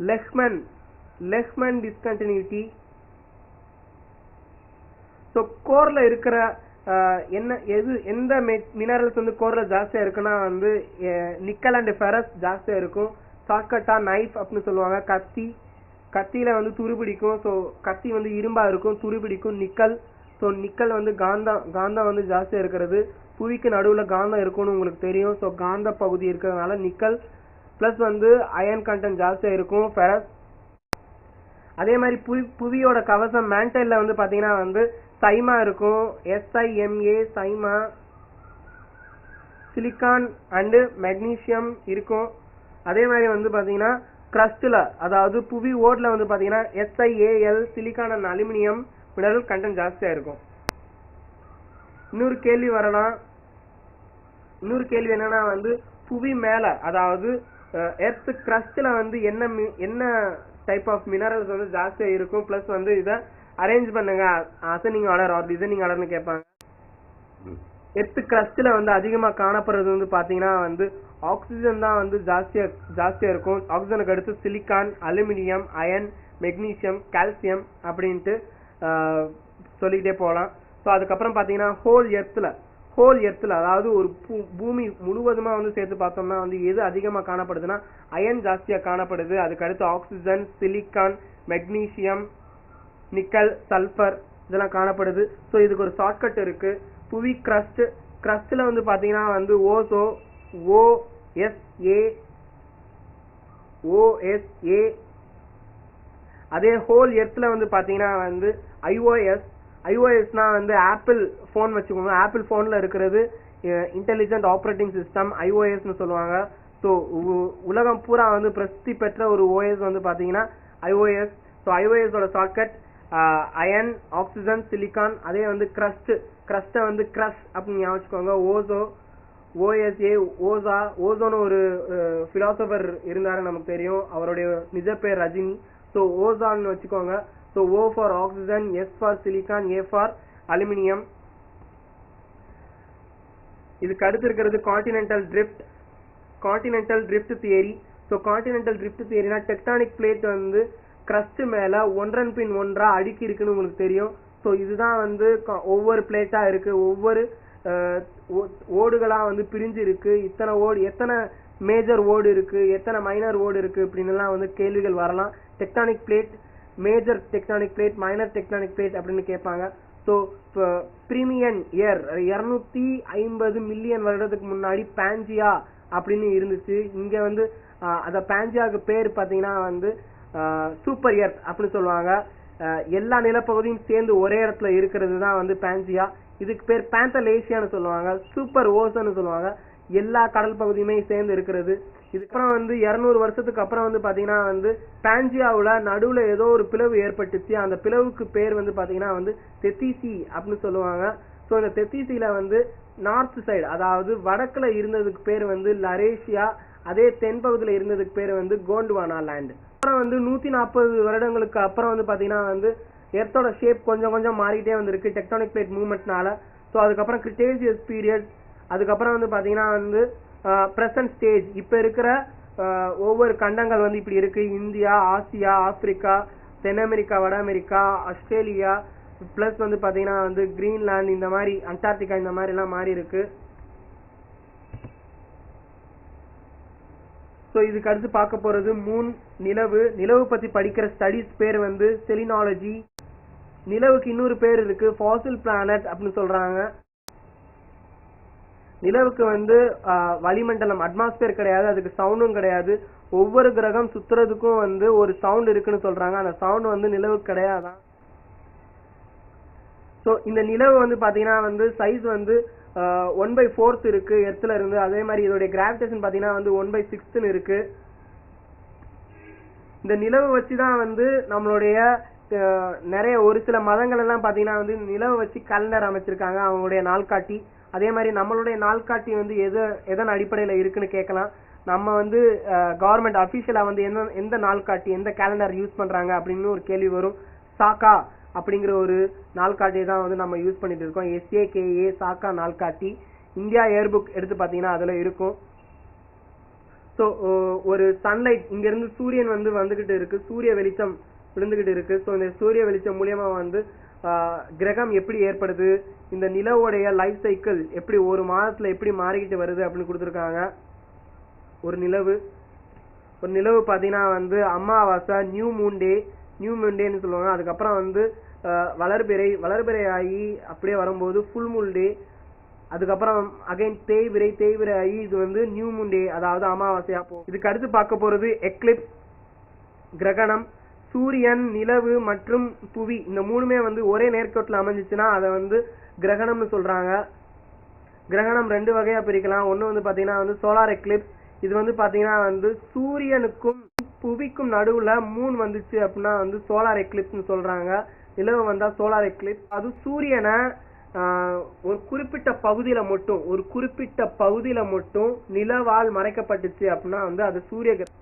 லெஹ்மன் டிஸ்கண்டினியூட்டி. ஸோ கோர்ல இருக்கிற எந்த மினரல்ஸ் வந்து கோர்ல ஜாஸ்தியா இருக்குன்னா வந்து நிக்கல் அண்ட் ஃபெரஸ் ஜாஸ்தியா இருக்கும். ஷார்ட்கட்டா நைஃப் அப்படின்னு சொல்லுவாங்க. கத்தியில வந்து துருபிடிக்கும். ஸோ கத்தி வந்து இரும்பா இருக்கும், துருபிடிக்கும். நிக்கல். ஸோ நிக்கல் வந்து காந்தம் வந்து ஜாஸ்தியா இருக்கிறது. புவிக்கு நடுவுல காந்தம் இருக்கும்னு உங்களுக்கு தெரியும். ஸோ காந்த பகுதி இருக்கிறதுனால நிக்கல். பிளஸ் வந்து அயன் கண்டென்ட் ஜாஸ்தியா இருக்கும், ஃபெரஸ். அதே மாதிரி புவியோட கவசம் மேன்டைல்ல வந்து பாத்தீங்கன்னா வந்து சைமா இருக்கும். SIMA SIMA. Silicon and magnesium இருக்கும். அதே மாதிரி வந்து பாத்தீங்கன்னா கிரஸ்ட்ல, அதாவது புவி ஓட்ல வந்து பாத்தீங்கன்னா SiAl silicon and aluminium mineral content ஜாஸ்தியா இருக்கும். இன்னொரு கேள்வி என்னன்னா வந்து புவி மேல, அதாவது எர்த் கிரஸ்ட்ல வந்து என்ன டைப் ஆஃப் மினரல்ஸ் வந்து ஜாஸ்தியா இருக்கும். பிளஸ் வந்து இதை அரேஞ்ச் பண்ணுங்க அசெண்டிங் ஆர்டர் ஆர் டிசெண்டிங் ஆர்டர்னு கேட்பாங்க. எர்த் கிரஸ்ட்ல வந்து அதிகமா காணப்படுறது வந்து பாத்தீங்கன்னா வந்து ஆக்சிஜன் தான் வந்து ஜாஸ்தியா இருக்கும். ஆக்சிஜனுக்கு அடுத்து silicon, aluminium, iron, magnesium, calcium அப்படின்ட்டு சொல்லிக்கிட்டே போகலாம். ஸோ அதுக்கப்புறம் பாத்தீங்கன்னா ஹோல் எர்த்ல அதாவது ஒரு பூமி முழுவதுமா வந்து சேர்த்து பார்த்தோம்னா வந்து எது அதிகமா காணப்படுதுன்னா அயன் ஜாஸ்தியா காணப்படுது. அதுக்கு அடுத்து oxygen, silicon, magnesium, nickel, sulphur இதெல்லாம் காணப்படுது. ஸோ இதுக்கு ஒரு ஷார்ட்கட் இருக்கு. புவி கிரஸ்ட்ல வந்து பாத்தீங்கன்னா வந்து OSA. அதே ஹோல் எர்த்ல வந்து பாத்தீங்கன்னா வந்து iOSனா வந்து ஆப்பிள் போன் வச்சுக்கோங்க. ஆப்பிள் போன்ல இருக்கிறது இன்டெலிஜென்ட் ஆப்ரேட்டிங் சிஸ்டம், iOSன்னு சொல்லுவாங்க. ஸோ உலகம் பூரா வந்து பிரசித்தி பெற்ற ஒரு OS வந்து பாத்தீங்கன்னா iOS. ஸோ iOSோட ஷார்ட்கட் அயன், ஆக்சிஜன், சிலிக்கான். அதே வந்து கிரஸ்ட வந்து கிரஷ் அப்படின்னு ஞாபகம். ஓசோன்னு ஒரு பிலாசபர் இருந்தாரு நமக்கு தெரியும். அவருடைய நிஜ பேர் ரஜினி. ஸோ ஓசான்னு வச்சுக்கோங்க. So O for oxygen, S for silicon, A for aluminium. இதுக்கு அடுத்து இருக்கிறது continental drift. Continental drift theory. So continental drift தியரினா டெக்டானிக் பிளேட் வந்து கிரஸ்ட் மேல ஒன்றன் பின் ஒன்றா அடுக்கி இருக்குன்னு உங்களுக்கு தெரியும். ஸோ இதுதான் வந்து ஒவ்வொரு பிளேட்டா இருக்கு, ஒவ்வொரு ஓடுகளா வந்து பிரிஞ்சு இருக்கு. இத்தனை ஓடு, எத்தனை மேஜர் ஓடு இருக்கு, எத்தனை மைனர் ஓடு இருக்கு அப்படின்னு எல்லாம் வந்து கேள்விகள் வரலாம். Tectonic plate, major tectonic plate, minor tectonic plate அப்படின்னு கேட்பாங்க. ஸோ பிரீமியன் இயர் 250 மில்லியன் வருடத்துக்கு முன்னாடி பாஞ்சியா அப்படின்னு இருந்துச்சு. இங்க வந்து அந்த பாஞ்சியாவுக்கு பேர் பாத்தீங்கன்னா வந்து சூப்பர் எர்த் அப்படின்னு சொல்லுவாங்க. எல்லா நிலப்பகுதியும் சேர்ந்து ஒரே இடத்துல இருக்கிறது தான் வந்து பாஞ்சியா. இதுக்கு பேர் பேந்தலேசியான்னு சொல்லுவாங்க, சூப்பர் ஓசன்னு சொல்லுவாங்க. எல்லா கடல் பகுதியுமே சேர்ந்து இருக்கிறது. இதுக்கப்புறம் வந்து 200 வருஷத்துக்கு அப்புறம் வந்து பாத்தீங்கன்னா வந்து பாஞ்சியாவுல நடுவுல ஏதோ ஒரு பிளவு ஏற்பட்டுச்சு. அந்த பிளவுக்கு பேர் வந்து பாத்தீங்கன்னா வந்து தெத்திசி அப்படின்னு சொல்லுவாங்க. ஸோ இந்த தெத்திசில வந்து நார்த் சைடு, அதாவது வடக்குல இருந்ததுக்கு பேர் வந்து லரேஷியா, அதே தென்பகுதியில இருந்ததுக்கு பேர் வந்து கோண்ட்வானா லேண்ட். அப்புறம் வந்து 140 வருடங்களுக்கு அப்புறம் வந்து பாத்தீங்கன்னா வந்து எர்த்தோட ஷேப் கொஞ்சம் கொஞ்சம் மாறிட்டே வந்திருக்கு டெக்டானிக் பிளேட் மூவ்மெண்ட்னால. ஸோ அதுக்கப்புறம் கிரிட்டேசியஸ் பீரியட், அதுக்கப்புறம் வந்து பாத்தீங்கன்னா வந்து பிரசன்ட் ஸ்டேஜ். இப்ப இருக்கிற ஒவ்வொரு கண்டங்கள் வந்து இப்படி இருக்கு. இந்தியா, ஆசியா, ஆப்பிரிக்கா, தென் அமெரிக்கா, வட அமெரிக்கா, ஆஸ்திரேலியா, பிளஸ் வந்து பாத்தீங்கன்னா வந்து கிரீன்லாந்து, இந்த மாதிரி அண்டார்டிகா, இந்த மாதிரி எல்லாம் மாறி இருக்கு. ஸோ இதுக்கு அடுத்து பார்க்க போறது மூன், நிலவு. நிலவு பத்தி படிக்கிற ஸ்டடிஸ் பேர் வந்து செலினாலஜி. நிலவுக்கு இன்னொரு பேர் இருக்கு, ஃபாசில் பிளானட் அப்படின்னு சொல்றாங்க. நிலவுக்கு வந்து வளிமண்டலம், அட்மாஸ்பியர் கிடையாது, அதுக்கு சவுண்டும் கிடையாது. ஒவ்வொரு கிரகம் சுத்துறதுக்கும் வந்து ஒரு சவுண்ட் இருக்குன்னு சொல்றாங்க. அந்த சவுண்ட் வந்து நிலவுக்கு கிடையாதான். ஸோ இந்த நிலவு வந்து பாத்தீங்கன்னா வந்து சைஸ் வந்து 1/4 இருக்கு எர்த்ல இருந்து. அதே மாதிரி இதோட கிராவிடேஷன் பாத்தீங்கன்னா வந்து 1/6 இருக்கு. இந்த நிலவு வச்சுதான் வந்து நம்மளுடைய நிறைய ஒரு சில மதங்கள் எல்லாம் பாத்தீங்கன்னா வந்து நிலவு வச்சு கலண்டர் அமைச்சிருக்காங்க, அவங்களுடைய நாள்காட்டி. அதே மாதிரி நம்மளுடைய நாள்காட்டி வந்து எதன் அடிப்படையில இருக்குன்னு கேட்கலாம். நம்ம வந்து கவர்மெண்ட் அபிஷியலா வந்து எந்த நாள்காட்டி, எந்த கேலண்டர் யூஸ் பண்றாங்க அப்படின்னு ஒரு கேள்வி வரும். சாக்கா அப்படிங்கிற ஒரு நாள்காட்டியை தான் வந்து நம்ம யூஸ் பண்ணிட்டு இருக்கோம். SAKA சாக்கா நாள்காட்டி. இந்தியா ஏர்புக் எடுத்து பாத்தீங்கன்னா அதுல இருக்கும். ஸோ ஒரு சன்லைட் இங்க இருந்து சூரியன் வந்து வந்துகிட்டு இருக்கு, சூரிய வெளிச்சம் விழுந்துகிட்டு இருக்கு. ஸோ இந்த சூரிய வெளிச்சம் மூலியமா வந்து கிரகம் எப்படி ஏற்படுது, இந்த நிலவுடைய லைஃப் சைக்கிள் எப்படி ஒரு மாதத்துல எப்படி மாறிக்கிட்டு வருது அப்படின்னு கொடுத்துருக்காங்க. ஒரு நிலவு பாத்தீங்கன்னா வந்து அமாவாசை, நியூ மூன்டேன்னு சொல்லுவாங்க. அதுக்கப்புறம் வந்து வளர்பிறை ஆகி அப்படியே வரும்போது ஃபுல் மூன் டே. அதுக்கப்புறம் அகைன் தேய்பிறை ஆகி இது வந்து நியூ மூன் டே, அதாவது அமாவாசையா போகும். இதுக்கு அடுத்து பார்க்க போறது எக்லிப்ஸ், கிரகணம். சூரியன், நிலவு மற்றும் புவி இந்த மூணுமே வந்து ஒரே நேர்கோட்டில் அமைஞ்சிச்சுன்னா அதை வந்து கிரகணம்னு சொல்றாங்க. கிரகணம் 2 வகையா பிரிக்கலாம். ஒண்ணு வந்து பாத்தீங்கன்னா வந்து சோலார் எக்லிப்ஸ். இது வந்து பாத்தீங்கன்னா வந்து சூரியனுக்கும் புவிக்கும் நடுவுல மூன் வந்துச்சு அப்படின்னா வந்து சோலார் எக்லிப்ஸ்னு சொல்றாங்க. நிலவு வந்தா சோலார் எக்லிப்ஸ். அது சூரியனை ஒரு குறிப்பிட்ட பகுதியில மட்டும் நிலவால் மறைக்கப்பட்டுச்சு அப்படின்னா வந்து அது சூரிய கிரகணம்.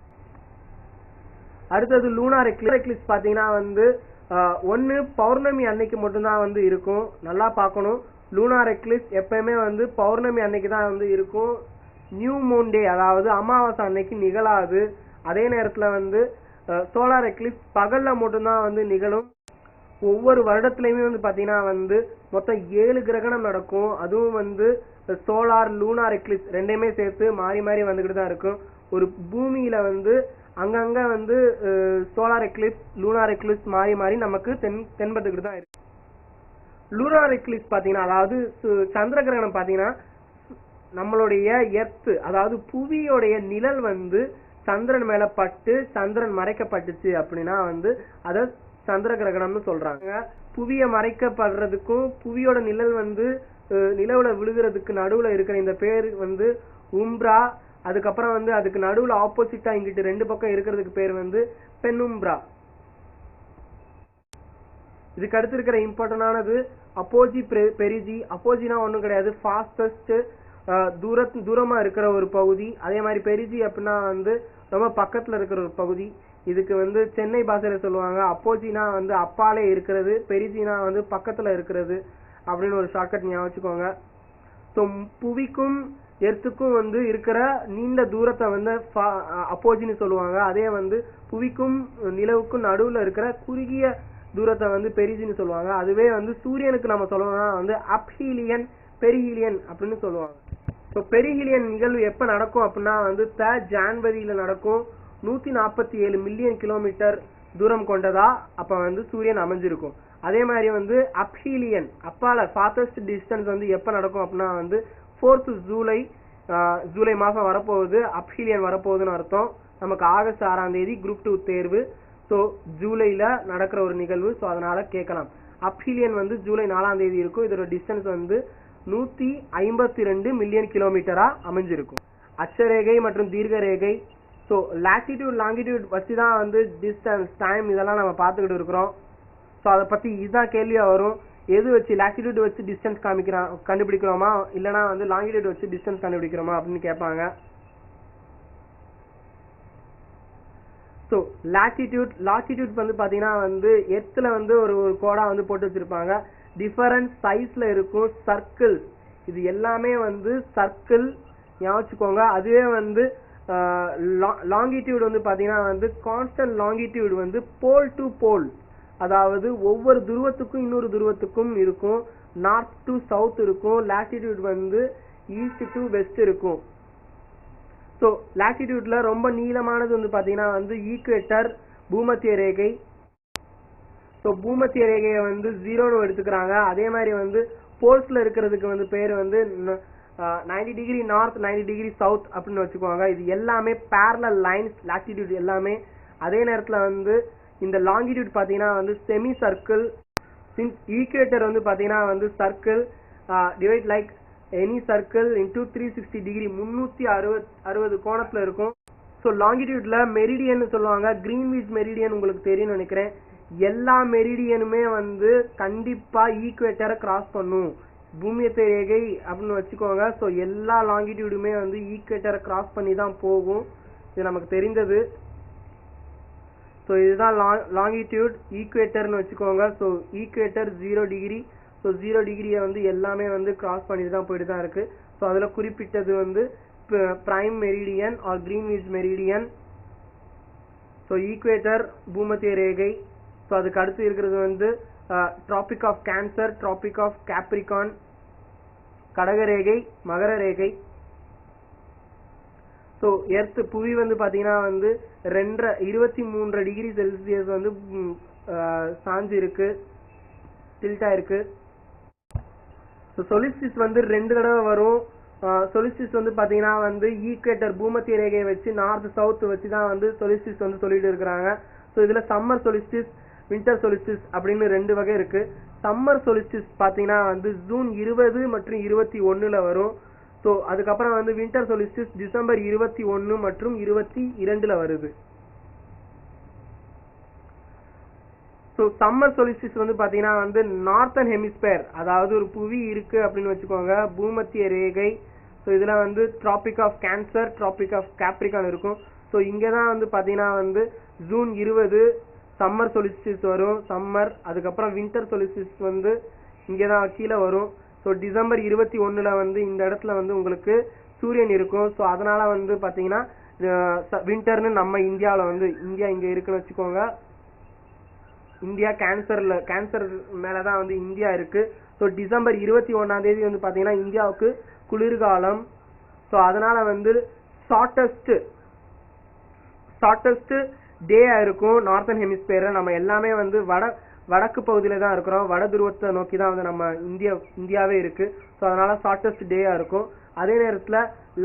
அடுத்தது லூனார் எக்லிப்ஸ் பாத்தீங்கன்னா வந்து ஒன்னு பௌர்ணமி அன்னைக்கு மட்டும்தான் வந்து இருக்கும். நல்லா பார்க்கணும், லூனார் எக்லிப்ஸ் எப்பயுமே வந்து பௌர்ணமி அன்னைக்கு தான் வந்து இருக்கும். நியூ மூன் டே, அதாவது அமாவாசை அன்னைக்கு நிகழாது. அதே நேரத்துல வந்து சோலார் எக்லிப்ஸ் பகல்ல மட்டும்தான் வந்து நிகழும். ஒவ்வொரு வருடத்திலயுமே வந்து பாத்தீங்கன்னா வந்து மொத்தம் 7 கிரகணம் நடக்கும். அதுவும் வந்து சோலார், லூனார் எக்லிப்ஸ் ரெண்டையுமே சேர்த்து மாறி மாறி வந்துகிட்டு தான் இருக்கும். ஒரு பூமியில வந்து அங்கங்க வந்து சோலார் எக்லிப்ஸ், லூனார் எக்லிப்ஸ் மாறி மாறி நமக்கு தென்பட்டுக்கிட்டு தான் இருக்கு. லூனார் எக்லிப்ஸ் பாத்தீங்கன்னா, அதாவது சந்திர கிரகணம் பாத்தீங்கன்னா நம்மளுடைய எர்த், அதாவது புவியோடைய நிழல் வந்து சந்திரன் மேல பட்டு சந்திரன் மறைக்கப்பட்டுச்சு அப்படின்னா வந்து அத சந்திர கிரகணம்னு சொல்றாங்க. புவிய மறைக்கப்படுறதுக்கும் புவியோட நிழல் வந்து நிலவுல விழுகிறதுக்கு நடுவுல இருக்கிற இந்த பேர் வந்து உம்ப்ரா. அதுக்கப்புறம் வந்து அதுக்கு நடுவுல ஆப்போசிட்டா இங்கிட்டு 2 பக்கம் இருக்கிறதுக்கு பேர் வந்து பெனும்ப்ரா. இதுக்கு அடுத்து இருக்கிற இம்பார்ட்டன்டானது அப்போஜி பெரிஜி. அப்போஜினா ஒண்ணும் கிடையாது, ஃபாஸ்டஸ்ட், தூரமா இருக்கிற ஒரு பகுதி. அதே மாதிரி பெரிஜி அப்படின்னா வந்து ரொம்ப பக்கத்துல இருக்கிற ஒரு பகுதி. இதுக்கு வந்து சென்னை பாஷையில சொல்லுவாங்க அப்போஜினா வந்து அப்பாலே இருக்கிறது, பெரிஜினா வந்து பக்கத்துல இருக்கிறது அப்படின்னு ஒரு ஷார்ட்கட் ஞாபகம் வச்சுக்கோங்க. ஸோ புவிக்கும் எர்த்துக்கும் வந்து இருக்கிற நீண்ட தூரத்தை வந்து அப்போஜின்னு சொல்லுவாங்க. அதே வந்து புவிக்கும் நிலவுக்கும் நடுவுல இருக்கிற குறுகிய தூரத்தை வந்து பெரிஜின்னு சொல்லுவாங்க. அதுவே வந்து சூரியனுக்கு நம்ம சொல்லணும்னா வந்து அப்ஹீலியன் பெரிஹீலியன் அப்படின்னு சொல்லுவாங்க. ஸோ பெரிஹீலியன் நிகழ்வு எப்ப நடக்கும் அப்படின்னா வந்து ஜான்வரியில நடக்கும். 147 மில்லியன் கிலோமீட்டர் தூரம் கொண்டதா அப்ப வந்து சூரியன் அமைஞ்சிருக்கும். அதே மாதிரி வந்து அப்ஹீலியன் அப்பால ஃபார்தஸ்ட் டிஸ்டன்ஸ் வந்து எப்ப நடக்கும் அப்படின்னா வந்து 4th ஜூலை மாசம் வரப்போகுது. அப்ஹீலியன் வரப்போகுதுன்னு அர்த்தம். நமக்கு ஆகஸ்ட் 6ஆம் தேதி குரூப் 2 தேர்வு. ஸோ ஜூலைல நடக்கிற ஒரு நிகழ்வு. ஸோ அதனால கேட்கலாம். அப்ஹீலியன் வந்து ஜூலை 4ஆம் தேதி இருக்கும். இதோட டிஸ்டன்ஸ் வந்து 152 மில்லியன் கிலோமீட்டரா அமைஞ்சிருக்கும். அட்சரேகை மற்றும் தீர்க்க ரேகை. ஸோ லாட்டிடியூட் லாங்கிடியூட் வச்சுதான் வந்து டிஸ்டன்ஸ் டைம் இதெல்லாம் நம்ம பார்த்துக்கிட்டு இருக்கிறோம். ஸோ அதை பத்தி இதுதான் கேள்வியா வரும். எது வச்சு லாட்டிடியூட் வச்சு டிஸ்டன்ஸ் கண்டுபிடிக்கிறோமா இல்லைன்னா வந்து லாங்கிடியூட் வச்சு டிஸ்டன்ஸ் கண்டுபிடிக்கிறோமா அப்படின்னு கேட்பாங்க. ஸோ லாட்டிடியூட் வந்து பாத்தீங்கன்னா வந்து எர்த்ல வந்து ஒரு கோடா வந்து போட்டு வச்சிருப்பாங்க. டிஃபரண்ட் சைஸ்ல இருக்கும் சர்க்கிள். இது எல்லாமே வந்து சர்க்கிள் ஞாபகம். அதுவே வந்து லாங்கிடியூட் வந்து பாத்தீங்கன்னா வந்து கான்ஸ்டன்ட் லாங்கிடியூட் வந்து போல் டு போல், அதாவது ஒவ்வொரு துருவத்துக்கும் இன்னொரு துருவத்துக்கும் இருக்கும். நார்த் டு சவுத் இருக்கும். லாட்டிடியூட் வந்து ஈஸ்ட் டு வெஸ்ட் இருக்கும். ஸோ லாட்டிடியூட்ல ரொம்ப நீளமானது வந்து பாத்தீங்கன்னா வந்து ஈக்குவேட்டர் பூமத்திய ரேகை. ஸோ பூமத்திய ரேகையை வந்து 0ன்னு எடுத்துக்கிறாங்க. அதே மாதிரி வந்து போல்ஸ்ல இருக்கிறதுக்கு வந்து பேர் வந்து 90 டிகிரி நார்த் 90 டிகிரி சவுத் அப்படின்னு வச்சுக்குவாங்க. இது எல்லாமே பேரலல் லைன்ஸ் லாட்டிடியூட் எல்லாமே. அதே நேரத்துல வந்து இந்த லாங்கிடியூட் பாத்தீங்கன்னா வந்து செமி சர்க்கிள். ஈக்குவேட்டர் வந்து பாத்தீங்கன்னா வந்து circle divide like any circle into 360 degree 360 கோணத்துல இருக்கும். ஸோ லாங்கிடியூட்ல மெரிடியன் சொல்லுவாங்க. கிரீன்விச் மெரிடியன் உங்களுக்கு தெரியும்னு நினைக்கிறேன். எல்லா மெரிடியனுமே வந்து கண்டிப்பா ஈக்குவேட்டரை கிராஸ் பண்ணும். பூமியத்தை ரேகை அப்படின்னு வச்சுக்கோங்க. ஸோ எல்லா லாங்கிடியூடுமே வந்து ஈக்குவேட்டரை கிராஸ் பண்ணி தான் போகும். இது நமக்கு தெரிந்தது. ஸோ இதுதான் லாங்கிடியூட் ஈக்குவேட்டர்னு வச்சுக்கோங்க. So equator 0 degree. ஸோ 0 டிகிரியை வந்து எல்லாமே வந்து கிராஸ் பண்ணிட்டு தான் போயிட்டு தான் இருக்கு. ஸோ அதில் குறிப்பிட்டது வந்து prime meridian or Greenwich meridian. So equator பூமத்திய ரேகை. ஸோ அதுக்கு அடுத்து இருக்கிறது வந்து tropic of cancer, tropic of Capricorn, கடகரேகை, மகர ரேகை. ஸோ எர்த் புவி வந்து பாத்தீங்கன்னா வந்து 23 டிகிரி செல்சியஸ் வந்து சாஞ்சு இருக்கு, டில்ட்டா இருக்கு. ஸோ சொலிஸ்டிஸ் வந்து 2 தடவை வரும். சொலிஸ்டிஸ் வந்து பாத்தீங்கன்னா வந்து ஈக்குவேட்டர் பூமத்திய ரேகையை வச்சு நார்த் சவுத் வச்சு தான் வந்து சொலிஸ்டிஸ் வந்து சொல்லிட்டு இருக்கிறாங்க. ஸோ இதுல சம்மர் சொலிஸ்டிஸ் வின்டர் சொலிஸ்டிஸ் அப்படின்னு 2 வகை இருக்கு. சம்மர் சொலிஸ்டிஸ் பாத்தீங்கன்னா வந்து ஜூன் 20 மற்றும் 21ல வரும். ஸோ அதுக்கப்புறம் வந்து வின்டர் சொலிஸ்டிஸ் டிசம்பர் 21 மற்றும் 22ல வருது. ஸோ சம்மர் சொலிஸ்டிஸ் வந்து பாத்தீங்கன்னா வந்து நார்த்தன் ஹெமிஸ்பியர், அதாவது ஒரு புவி இருக்கு அப்படின்னு வச்சுக்கோங்க, பூமத்திய ரேகை. ஸோ இதுல வந்து tropic of cancer, tropic of capricorn இருக்கும். ஸோ இங்கதான் வந்து பாத்தீங்கன்னா வந்து ஜூன் 20 சம்மர் சொலிஸ்டிஸ் வரும், சம்மர். அதுக்கப்புறம் வின்டர் சொலிஸ்டிஸ் வந்து இங்கதான் கீழே வரும். ஸோ டிசம்பர் 21ல வந்து இந்த இடத்துல வந்து உங்களுக்கு சூரியன் இருக்கும். ஸோ அதனால வந்து பாத்தீங்கன்னா வின்டர்னு நம்ம இந்தியாவில வந்து இந்தியா இங்க இருக்குன்னு வச்சுக்கோங்க. இந்தியா கேன்சர் மேலதான் வந்து இந்தியா இருக்கு. ஸோ டிசம்பர் 21ஆம் தேதி வந்து பாத்தீங்கன்னா இந்தியாவுக்கு குளிர்காலம். ஸோ அதனால வந்து ஷார்டஸ்ட் டேயா இருக்கும் நார்த்தன் ஹெமிஸ்பியர்ல. நம்ம எல்லாமே வந்து வடக்கு பகுதியில தான் இருக்கிறோம். வட துருவத்தை நோக்கி தான் வந்து நம்ம இந்தியாவே இருக்கு. ஸோ அதனால ஷார்டஸ்ட் டேயா இருக்கும். அதே நேரத்துல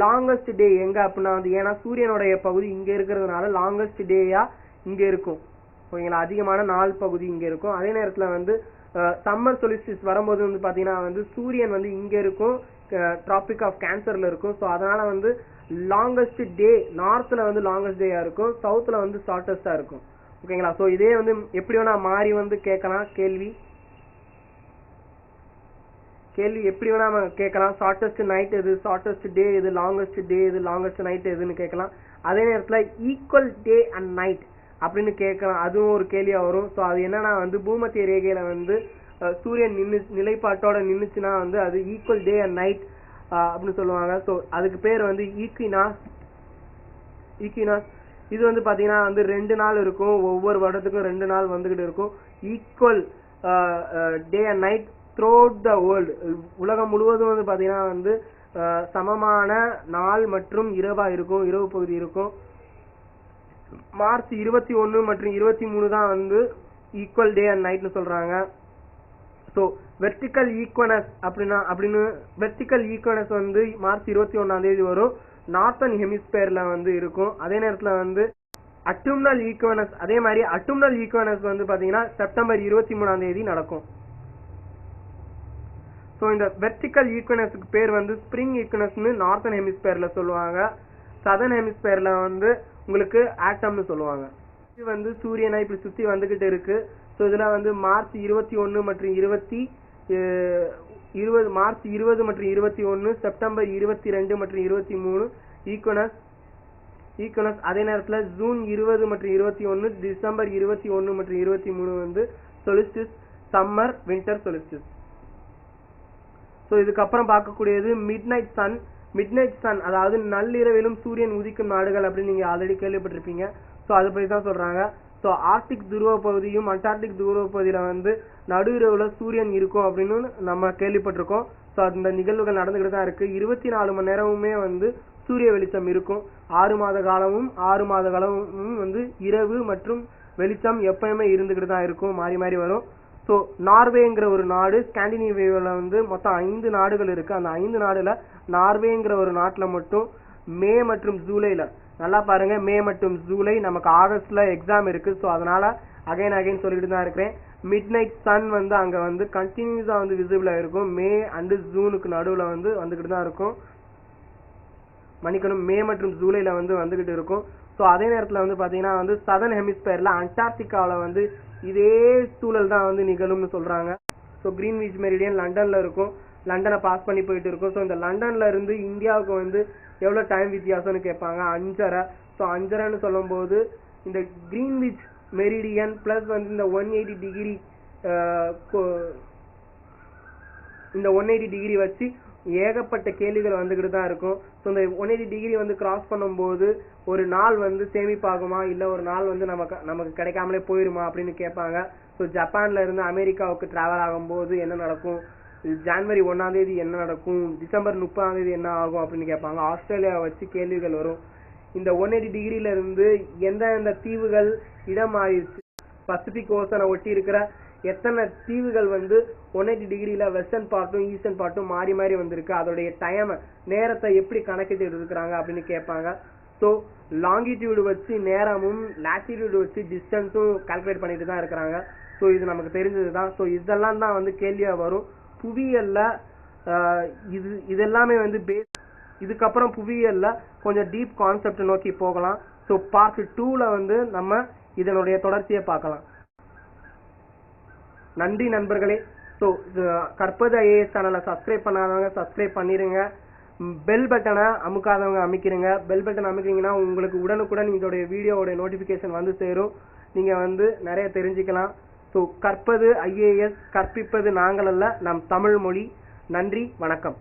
லாங்கஸ்ட் டே எங்க அப்படின்னா வந்து ஏன்னா சூரியனுடைய பகுதி இங்க இருக்கிறதுனால லாங்கஸ்ட் டேயா இங்க இருக்கும். ஓகேங்களா, அதிகமான நாள் பகுதி இங்க இருக்கும். அதே நேரத்துல வந்து சம்மர் சொலிஸ்டிஸ் வரும்போது வந்து பாத்தீங்கன்னா வந்து சூரியன் வந்து இங்க இருக்கும், டிராபிக் ஆஃப் கேன்சர்ல இருக்கும். ஸோ அதனால வந்து லாங்கஸ்ட் டே நார்த்ல வந்து லாங்கஸ்ட் டேயா இருக்கும், சவுத்ல வந்து ஷார்டஸ்டா இருக்கும். ஓகேங்களா, ஸோ இதே வந்து எப்படி வேணா மாறி வந்து கேட்கலாம். கேள்வி எப்படி வேணா கேட்கலாம். ஷார்டஸ்ட் நைட் எது, ஷார்டஸ்ட் டே எது, லாங்கஸ்ட் டே எது, லாங்கஸ்ட் நைட் எதுன்னு கேட்கலாம். அதே நேரத்துல ஈக்குவல் டே அண்ட் நைட் அப்படின்னு கேட்கலாம், அதுவும் ஒரு கேள்வியா வரும். ஸோ அது என்னன்னா வந்து பூமத்திய ரேகையில வந்து சூரியன் நிலைப்பாட்டோட நின்னுச்சுன்னா வந்து அது ஈக்குவல் டே அண்ட் நைட் அப்படின்னு சொல்லுவாங்க. ஸோ அதுக்கு பேர் வந்து ஈக்வினாஸ். இது வந்து பாத்தீங்கன்னா வந்து 2 நாள் இருக்கும், ஒவ்வொரு வருடத்துக்கும் 2 நாள் வந்துகிட்டு இருக்கும். Equal day and night through out the world, உலகம் முழுவதும் வந்து பாத்தீங்கன்னா வந்து சமமான நாள் மற்றும் இரவா இருக்கும், இரவு பகுதி இருக்கும். மார்ச் 21 மற்றும் 23 தான் வந்து ஈக்குவல் டே அண்ட் நைட்னு சொல்றாங்க. ஸோ வெர்டிக்கல் ஈக்வனஸ் அப்படின்னு வெர்டிக்கல் ஈக்வனஸ் வந்து மார்ச் 21 வரும், நார்த்தன் ஹெமிஸ்பியர்ல வந்து இருக்கும். அதே நேரத்துல வந்து அட்டும்னல் ஈக்வனஸ், அதே மாதிரி அட்டும்னல் ஈக்வனஸ் வந்து பாத்தீங்கன்னா செப்டம்பர் 23 நடக்கும். ஸோ இந்த வெர்டிக்கல் ஈக்வனஸ்க்கு பேர் வந்து ஸ்ப்ரிங் ஈக்வனஸ்னு நார்த்தன் ஹெமிஸ்பியர்ல சொல்லுவாங்க. சதர்ன் ஹெமிஸ்பியர்ல வந்து உங்களுக்கு ஆட்டம்னு சொல்லுவாங்க. இது வந்து சூரியனை இப்படி சுத்தி வந்துகிட்டு இருக்கு. ஸோ இதுல வந்து மார்ச் 21 மற்றும் 20 மார்ச் 20 மற்றும் 21, செப்டம்பர் 22 மற்றும் 23 ஈக்வனஸ். அதே நேரத்துல ஜூன் 20 மற்றும் 21, டிசம்பர் 21 மற்றும் 23 வந்து சொலிஸ்டிஸ், சம்மர் வின்டர் சொலிஸ்டிஸ். ஸோ இதுக்கப்புறம் பார்க்கக்கூடியது மிட்நைட் சன், அதாவது நள்ளிரவிலும் சூரியன் உதிக்கும் நாடுகள் அப்படின்னு நீங்க ஆல்ரெடி கேள்விப்பட்டிருப்பீங்க. ஸோ அதை பத்தி தான் சொல்றாங்க. ஸோ ஆர்டிக் துருவ பகுதியும் அண்டார்டிக் துருவ பகுதியில வந்து நடு இரவுல சூரியன் இருக்கும் அப்படின்னு நம்ம கேள்விப்பட்டிருக்கோம். ஸோ அந்த நிகழ்வுகள் நடந்துகிட்டு தான் இருக்கு. 24 மணி நேரமுமே வந்து சூரிய வெளிச்சம் இருக்கும். 6 மாத காலமும் வந்து இரவு மற்றும் வெளிச்சம் எப்பயுமே இருந்துகிட்டு தான் இருக்கும், மாறி மாறி வரும். ஸோ நார்வேங்கிற ஒரு நாடு, ஸ்காண்டினேவியாவில் வந்து மொத்தம் 5 நாடுகள் இருக்கு. அந்த 5 நாடுல நார்வேங்கிற ஒரு நாட்டுல மட்டும் மே மற்றும் ஜூலைல, நல்லா பாருங்க, மே மற்றும் ஜூலை, நமக்கு ஆகஸ்ட்ல எக்ஸாம் இருக்கு. ஸோ அதனால அகைன் சொல்லிட்டு தான் இருக்கிறேன். மிட்நைட் சன் வந்து அங்க வந்து கண்டினியூஸா வந்து விசிபிளா இருக்கும். மே அண்ட் ஜூனுக்கு நடுவுல வந்து வந்துகிட்டு தான் இருக்கும், மன்னிக்கணும், மே மற்றும் ஜூலைல வந்து வந்துகிட்டு இருக்கும். ஸோ அதே நேரத்துல வந்து பாத்தீங்கன்னா வந்து சதர்ன் ஹெமிஸ்பியர்ல அண்டார்டிகாவில வந்து இதே சூழல் தான் வந்து நிகழும்னு சொல்றாங்க. ஸோ கிரீன்விச் மெரிடியன் லண்டன்ல இருக்கும், லண்டனை பாஸ் பண்ணி போயிட்டு இருக்கும். ஸோ இந்த லண்டன்ல இருந்து இந்தியாவுக்கு வந்து எவ்வளவு டைம் வித்தியாசம்னு கேட்பாங்க, 5:30. ஸோ 5:30ன்னு சொல்லும் போது இந்த கிரீன்விச் மெரிடியன் பிளஸ் வந்து இந்த 180 டிகிரி, இந்த 180 டிகிரி வச்சு ஏகப்பட்ட கேள்விகள் வந்துகிட்டு தான் இருக்கும். ஸோ இந்த 180 டிகிரி வந்து கிராஸ் பண்ணும்போது ஒரு நாள் வந்து சேமிப்பாகுமா, இல்ல ஒரு நாள் வந்து நமக்கு கிடைக்காமலே போயிருமா அப்படின்னு கேட்பாங்க. ஸோ ஜப்பான்ல இருந்து அமெரிக்காவுக்கு டிராவல் ஆகும்போது என்ன நடக்கும், ஜனவரி 1 என்ன நடக்கும், டிசம்பர் 30 என்ன ஆகும் அப்படின்னு கேட்பாங்க. ஆஸ்திரேலியாவை வச்சு கேள்விகள் வரும். இந்த 180 டிகிரில இருந்து எந்தெந்த தீவுகள் இடம் மாறிடுச்சு, பசிபிக் ஓசனை ஒட்டி இருக்கிற எத்தனை தீவுகள் வந்து 180 டிகிரில வெஸ்டர்ன் பார்ட்டும் ஈஸ்டர்ன் பார்ட்டும் மாறி மாறி வந்திருக்கு, அதோடைய டைம் நேரத்தை எப்படி கணக்கிட்டு இருக்கிறாங்க அப்படின்னு கேட்பாங்க. ஸோ லாங்கிடியூடு வச்சு நேரமும் லாட்டிடியூடு வச்சு டிஸ்டன்ஸும் கால்குலேட் பண்ணிட்டு தான் இருக்கிறாங்க. ஸோ இது நமக்கு தெரிஞ்சது தான். ஸோ இதெல்லாம் தான் வந்து கேள்வியா வரும் புவியியல்ல. இதெல்லாமே வந்து இதுக்கப்புறம் புவியியல்ல கொஞ்சம் டீப் கான்செப்ட் நோக்கி போகலாம். ஸோ பார்ட் 2ல வந்து நம்ம இதனுடைய தொடர்ச்சியை பார்க்கலாம். நன்றி நண்பர்களே. ஸோ கற்பது ஐஏஎஸ் சேனலை சப்ஸ்கிரைப் பண்ணாதவங்க சப்ஸ்கிரைப் பண்ணிருங்க, பெல் பட்டனை அமுக்காதவங்க அமைக்கிறீங்க. பெல் பட்டன் அமைக்கிறீங்கன்னா உங்களுக்கு உடனுக்குடன் இதோடைய வீடியோவோட நோட்டிபிகேஷன் வந்து சேரும், நீங்க வந்து நிறைய தெரிஞ்சுக்கலாம். ஸோ கற்பது ஐஏஎஸ், கற்பிப்பது நாங்கள் அல்ல, நம் தமிழ் மொழி. நன்றி, வணக்கம்.